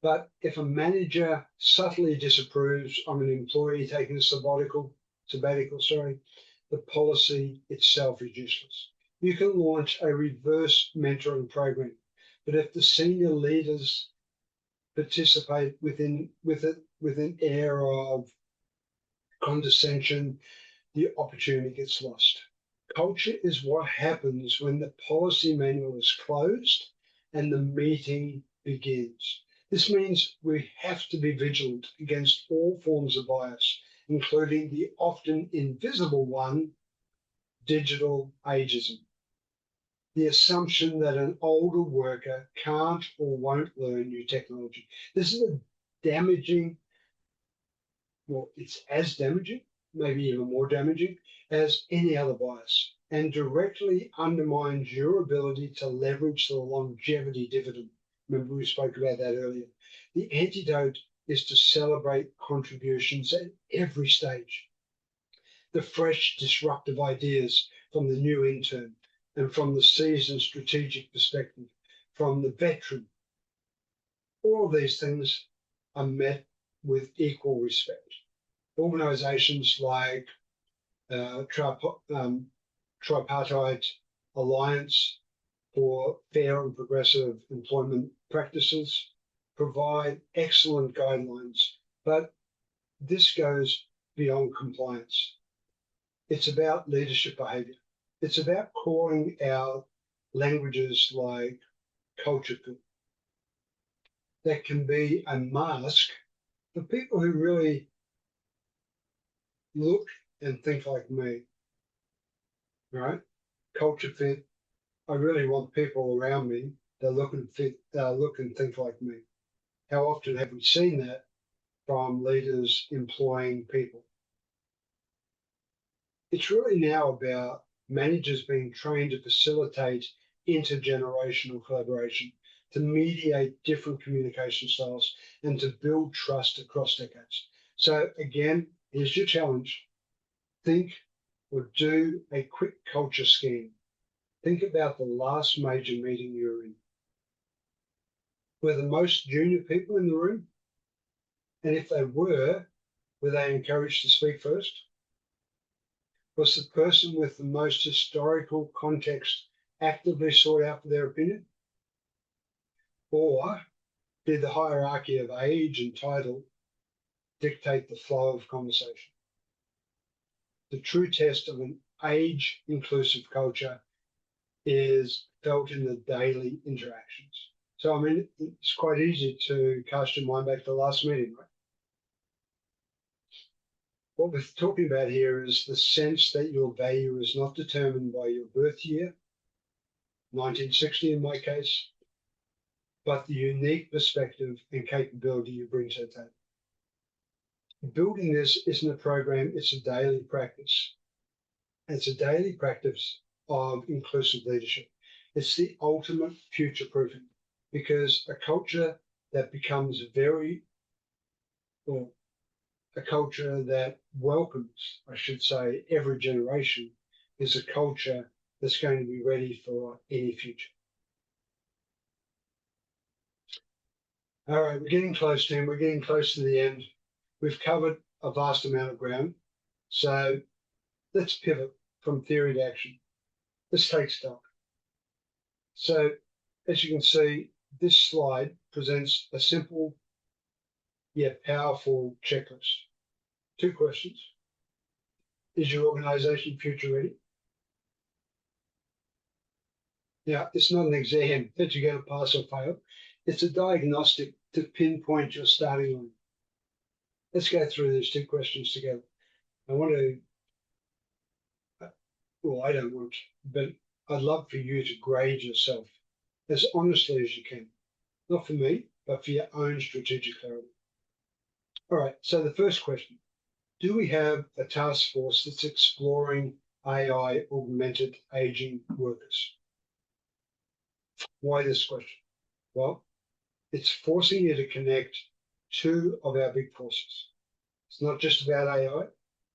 but if a manager subtly disapproves of an employee taking a sabbatical, the policy itself is useless. You can launch a reverse mentoring program, but if the senior leaders participate with an air of condescension, the opportunity gets lost. Culture is what happens when the policy manual is closed and the meeting begins. This means we have to be vigilant against all forms of bias, including the often invisible one, digital ageism. The assumption that an older worker can't or won't learn new technology. This is a damaging, well, it's as damaging, maybe even more damaging, as any other bias, and directly undermines your ability to leverage the longevity dividend. Remember, we spoke about that earlier. The antidote is to celebrate contributions at every stage. The fresh, disruptive ideas from the new intern and from the seasoned strategic perspective, from the veteran. All of these things are met with equal respect. Organizations like Tripartite Alliance for Fair and Progressive Employment Practices provide excellent guidelines, but this goes beyond compliance. It's about leadership behavior. It's about calling out languages like culture fit that can be a mask for people who really look and think like me, right? Culture fit. I really want people around me that look and think like me. How often have we seen that from leaders employing people? It's really now about managers being trained to facilitate intergenerational collaboration, to mediate different communication styles, and to build trust across decades. So again, here's your challenge. Think or do a quick culture scan. Think about the last major meeting you were in. Were the most junior people in the room? And if they were they encouraged to speak first? Was the person with the most historical context actively sought out for their opinion? Or did the hierarchy of age and title dictate the flow of conversation? The true test of an age-inclusive culture is felt in the daily interactions. So, I mean, it's quite easy to cast your mind back to the last meeting, right? What we're talking about here is the sense that your value is not determined by your birth year, 1960 in my case, but the unique perspective and capability you bring to the table. Building this isn't a program, it's a daily practice. It's a daily practice of inclusive leadership. It's the ultimate future proofing, because a culture that becomes a culture that welcomes, I should say, every generation is a culture that's going to be ready for any future. All right, we're getting close, Tim. We're getting close to the end. We've covered a vast amount of ground. So let's pivot from theory to action. Let's take stock. So as you can see, this slide presents a simple yet powerful checklist. 2 questions. Is your organization future ready? Now, it's not an exam that you're going to pass or fail. It's a diagnostic to pinpoint your starting line. Let's go through these 2 questions together. I want to, well, I don't want, but I'd love for you to grade yourself as honestly as you can. Not for me, but for your own strategic clarity. All right, so the first question, do we have a task force that's exploring AI-augmented aging workers? Why this question? Well, it's forcing you to connect two of our big forces. It's not just about AI,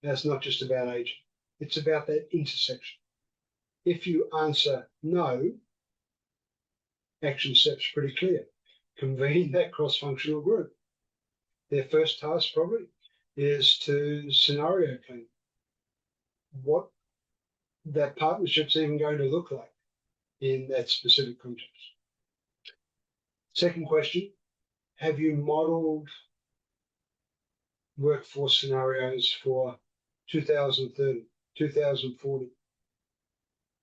and it's not just about aging. It's about that intersection. If you answer no, action step's pretty clear. Convene that cross-functional group. Their first task probably is to scenario plan what that partnership's even going to look like in that specific context. Second question, have you modeled workforce scenarios for 2030, 2040?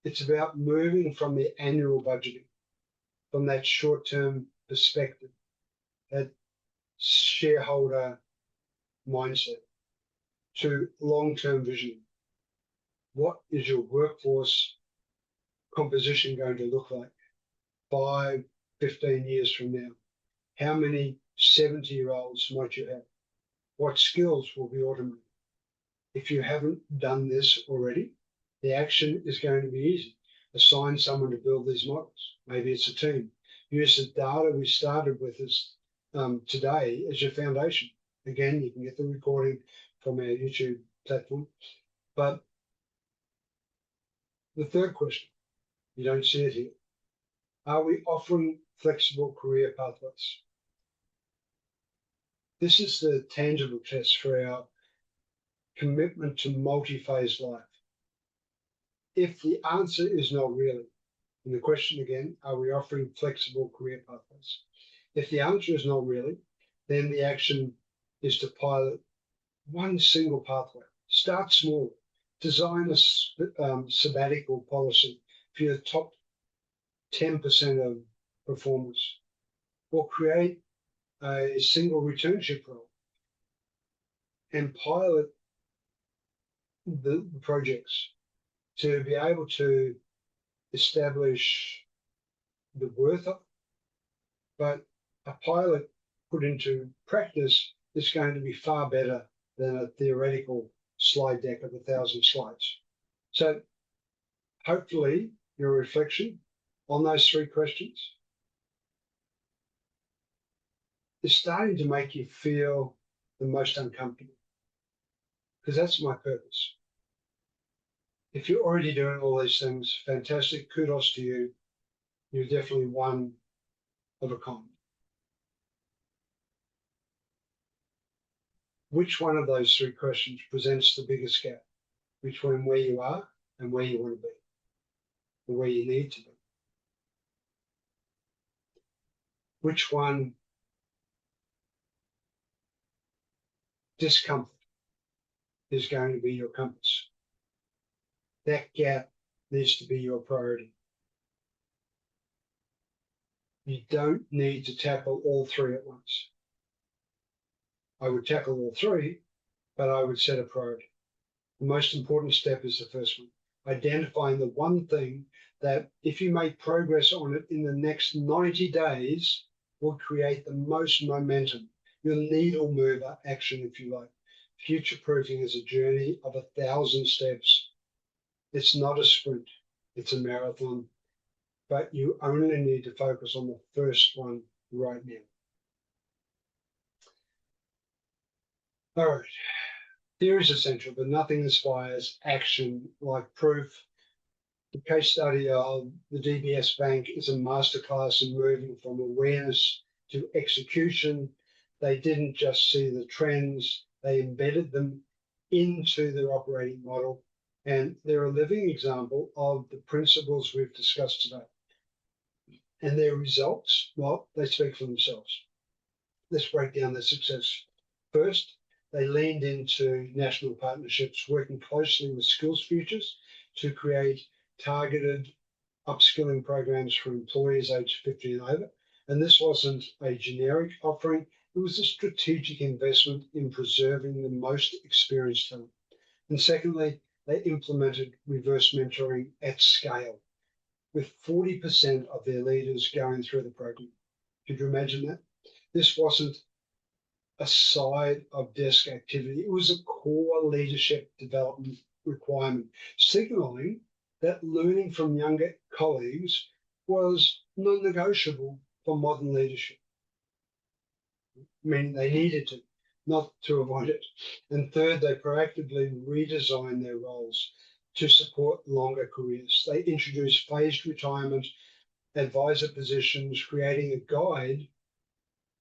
It's about moving from the annual budgeting, from that short-term perspective, that shareholder mindset, to long-term vision. What is your workforce composition going to look like 5, 15 years from now? How many 70-year-olds might you have? What skills will be automated? If you haven't done this already, the action is going to be easy. Assign someone to build these models. Maybe it's a team. Use the data we started with today as your foundation. Again, you can get the recording from our YouTube platform. But the third question, you don't see it here. Are we offering flexible career pathways? This is the tangible test for our commitment to multi-phase life. If the answer is not really, and the question again, are we offering flexible career pathways? If the answer is not really, then the action is to pilot one single pathway. Start small. Design a sabbatical policy for your top 10% of performers, or create a single returnship role and pilot the projects to be able to establish the worth of it. But a pilot put into practice is going to be far better than a theoretical slide deck of 1,000 slides. So hopefully your reflection on those three questions is starting to make you feel the most uncomfortable, because that's my purpose. If you're already doing all these things, fantastic, kudos to you. You're definitely one of a kind. Which one of those three questions presents the biggest gap between where you are and where you want to be, or where you need to be? Which one discomfort is going to be your compass? That gap needs to be your priority. You don't need to tackle all three at once. I would tackle all three, but I would set a priority. The most important step is the first one, identifying the one thing that if you make progress on it in the next 90 days will create the most momentum, your needle mover action, if you like. Future-proofing is a journey of 1,000 steps. It's not a sprint, it's a marathon, but you only need to focus on the first one right now. All right, theory is essential, but nothing inspires action like proof. The case study of the DBS Bank is a masterclass in moving from awareness to execution. They didn't just see the trends, they embedded them into their operating model. And they're a living example of the principles we've discussed today. And their results, well, they speak for themselves. Let's break down their success. First, they leaned into national partnerships, working closely with Skills Futures to create targeted upskilling programs for employees aged 50 and over. And this wasn't a generic offering, it was a strategic investment in preserving the most experienced talent. And secondly, they implemented reverse mentoring at scale, with 40% of their leaders going through the program. Could you imagine that? This wasn't a side of desk activity. It was a core leadership development requirement, signaling that learning from younger colleagues was non-negotiable for modern leadership, meaning they needed to, not to avoid it. And third, they proactively redesigned their roles to support longer careers. They introduced phased retirement, advisor positions, creating a guide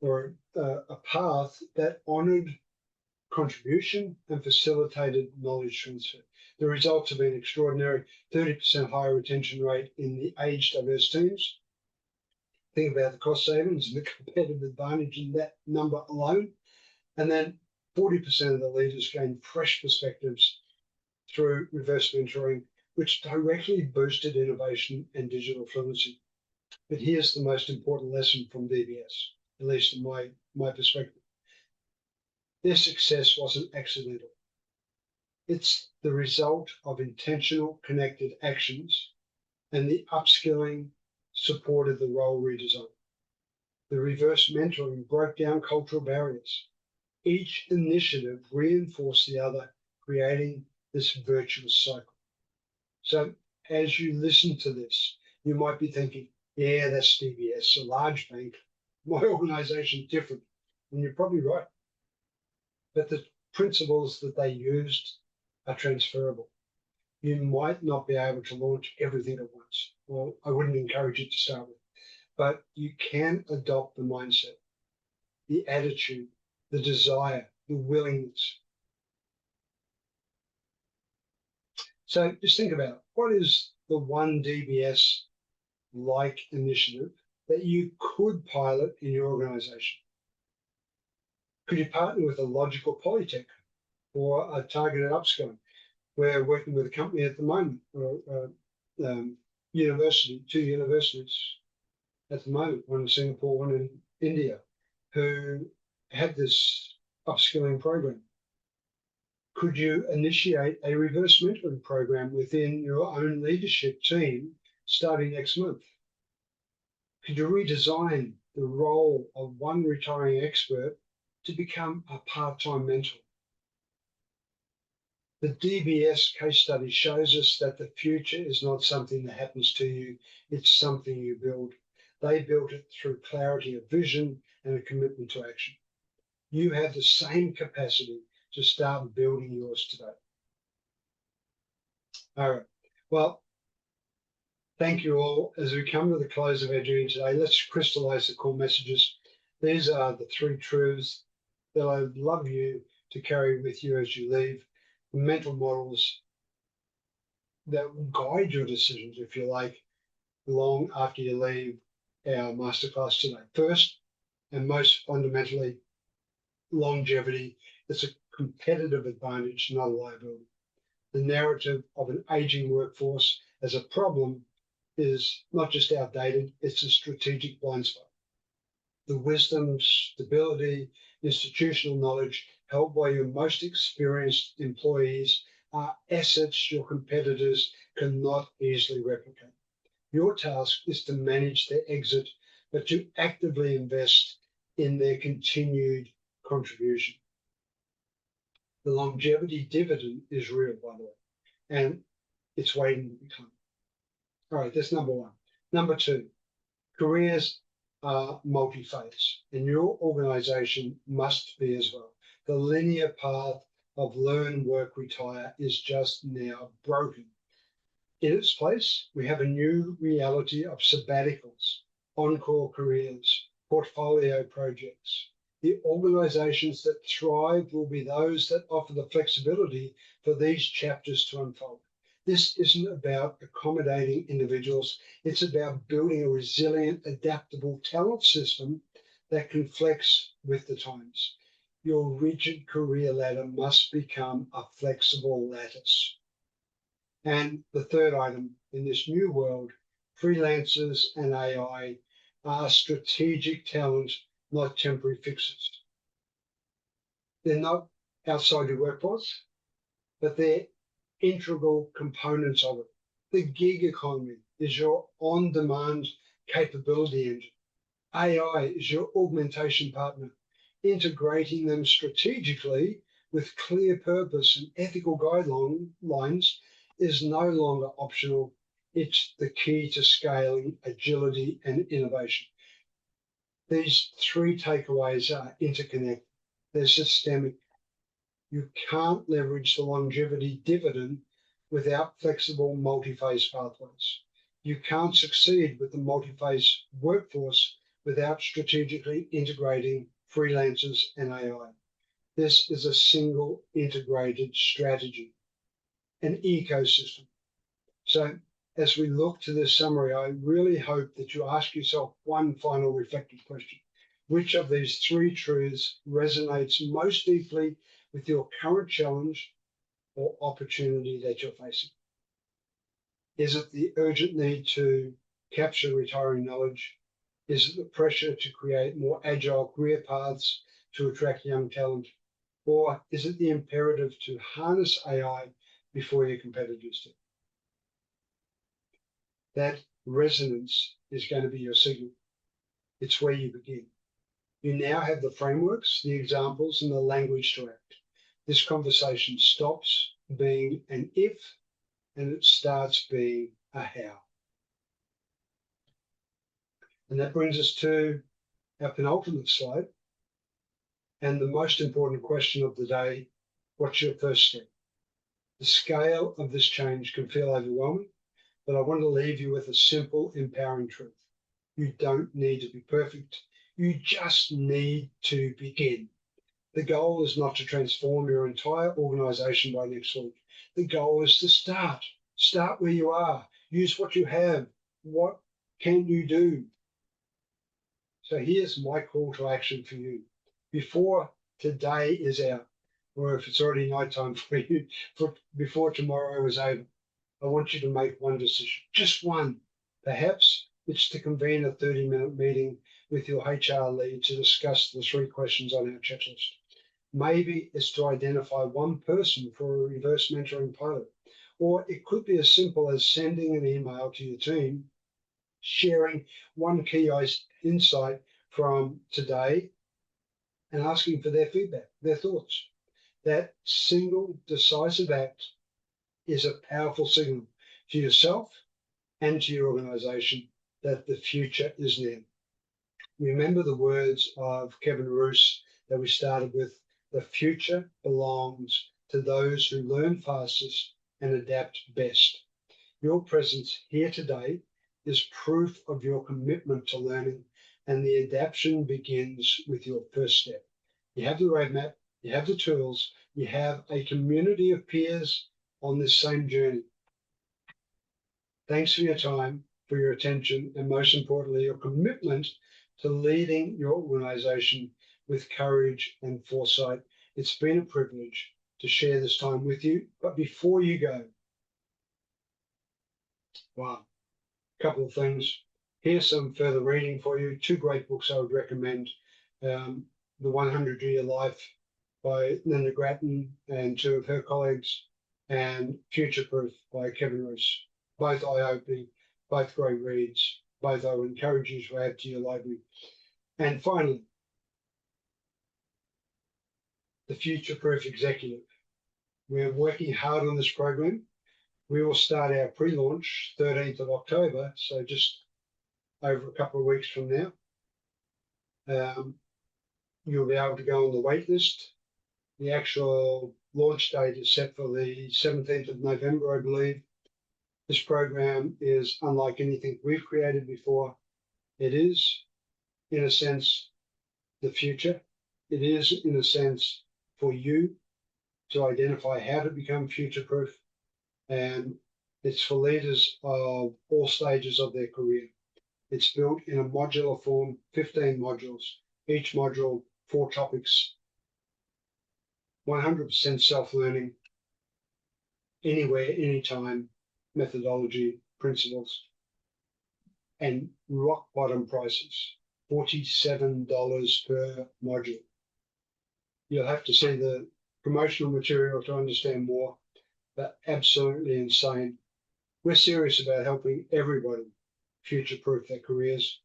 or a path that honored contribution and facilitated knowledge transfer. The results have been extraordinary. 30% higher retention rate in the age diverse teams. Think about the cost savings and the competitive advantage in that number alone. And then 40% of the leaders gained fresh perspectives through reverse mentoring, which directly boosted innovation and digital fluency. But here's the most important lesson from DBS, at least in my perspective. Their success wasn't accidental. It's the result of intentional connected actions, and the upskilling supported the role redesign. The reverse mentoring broke down cultural barriers. Each initiative reinforced the other, creating this virtuous cycle. So as you listen to this, you might be thinking, yeah, that's DBS, a large bank. My organization is different. And you're probably right. But the principles that they used are transferable. You might not be able to launch everything at once. Well, I wouldn't encourage you to start with. But you can adopt the mindset, the attitude, the desire, the willingness. So just think about it. What is the one DBS-like initiative that you could pilot in your organization? Could you partner with a logical polytech or a targeted upskilling? We're working with a company at the moment, or university, 2 universities at the moment, one in Singapore, one in India, who have this upskilling program. Could you initiate a reverse mentoring program within your own leadership team starting next month? Could you redesign the role of one retiring expert to become a part-time mentor? The DBS case study shows us that the future is not something that happens to you, it's something you build. They built it through clarity of vision and a commitment to action. You have the same capacity to start building yours today. All right. Well, thank you all. As we come to the close of our journey today, let's crystallize the core messages. These are the 3 truths that I'd love you to carry with you as you leave. Mental models that will guide your decisions, if you like, long after you leave our masterclass today. First, and most fundamentally, longevity. It's a competitive advantage, not a liability. The narrative of an aging workforce as a problem is not just outdated, it's a strategic blind spot. The wisdom, stability, institutional knowledge held by your most experienced employees are assets your competitors cannot easily replicate. Your task is to manage their exit, but to actively invest in their continued contribution. The longevity dividend is real, by the way, and it's waiting to become. All right, that's number 1. Number 2, careers are multi-phase, and your organization must be as well. The linear path of learn, work, retire is just now broken. In its place, we have a new reality of sabbaticals, encore careers, portfolio projects. The organizations that thrive will be those that offer the flexibility for these chapters to unfold. This isn't about accommodating individuals. It's about building a resilient, adaptable talent system that can flex with the times. Your rigid career ladder must become a flexible lattice. And the third item, in this new world, freelancers and AI are strategic talent, not temporary fixes. They're not outside your workforce. but they're integral components of it. The gig economy is your on-demand capability engine. AI is your augmentation partner. Integrating them strategically with clear purpose and ethical guidelines is no longer optional. It's the key to scaling, agility, and innovation. These three takeaways are interconnected. They're systemic. You can't leverage the longevity dividend without flexible multi-phase pathways. You can't succeed with the multi-phase workforce without strategically integrating freelancers and AI. This is a single integrated strategy, an ecosystem. So as we look to this summary, I really hope that you ask yourself one final reflective question. Which of these three truths resonates most deeply with your current challenge or opportunity that you're facing? Is it the urgent need to capture retiring knowledge? Is it the pressure to create more agile career paths to attract young talent? Or is it the imperative to harness AI before your competitors do? That resonance is going to be your signal. It's where you begin. You now have the frameworks, the examples, and the language to act. This conversation stops being an if, and it starts being a how. And that brings us to our penultimate slide. And the most important question of the day, what's your first step? The scale of this change can feel overwhelming, but I want to leave you with a simple, empowering truth. You don't need to be perfect. You just need to begin. The goal is not to transform your entire organization by next week. The goal is to start. Start where you are. Use what you have. What can you do? So here's my call to action for you. Before today is out, or if it's already nighttime for you, before tomorrow is over, I want you to make one decision, just one. Perhaps it's to convene a 30-minute meeting with your HR lead to discuss the three questions on our checklist. Maybe it's to identify one person for a reverse mentoring pilot. Or it could be as simple as sending an email to your team, sharing one key insight from today and asking for their feedback, their thoughts. That single decisive act is a powerful signal to yourself and to your organization that the future is near. Remember the words of Kevin Roos that we started with: the future belongs to those who learn fastest and adapt best. Your presence here today is proof of your commitment to learning, and the adaptation begins with your first step. You have the roadmap, you have the tools, you have a community of peers on this same journey. Thanks for your time, for your attention, and most importantly, your commitment to leading your organization with courage and foresight. It's been a privilege to share this time with you. But before you go, wow, a couple of things. Here's some further reading for you. Two great books I would recommend. The 100-Year Life by Linda Grattan and two of her colleagues, and Future Proof by Kevin Roos. Both eye-opening, both great reads, both I would encourage you to add to your library. And finally, the Future Proof Executive. We're working hard on this program. We will start our pre-launch 13th of October, so just over a couple of weeks from now. You'll be able to go on the wait list. The actual launch date is set for the 17th of November, I believe. This program is unlike anything we've created before. It is, in a sense, the future. It is, in a sense, for you to identify how to become future-proof. And it's for leaders of all stages of their career. It's built in a modular form, 15 modules, each module 4 topics, 100% self-learning, anywhere, anytime, methodology, principles, and rock bottom prices, $47 per module. You'll have to see the promotional material to understand more. but absolutely insane. We're serious about helping everybody future-proof their careers.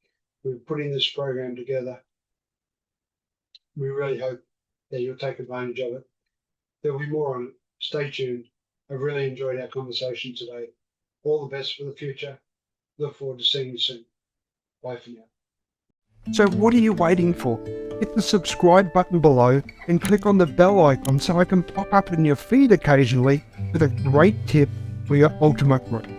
We're putting this program together. We really hope that you'll take advantage of it. There'll be more on it. Stay tuned. I've really enjoyed our conversation today. All the best for the future. Look forward to seeing you soon. Bye for now. So what are you waiting for? Hit the subscribe button below and click on the bell icon so I can pop up in your feed occasionally with a great tip for your ultimate growth.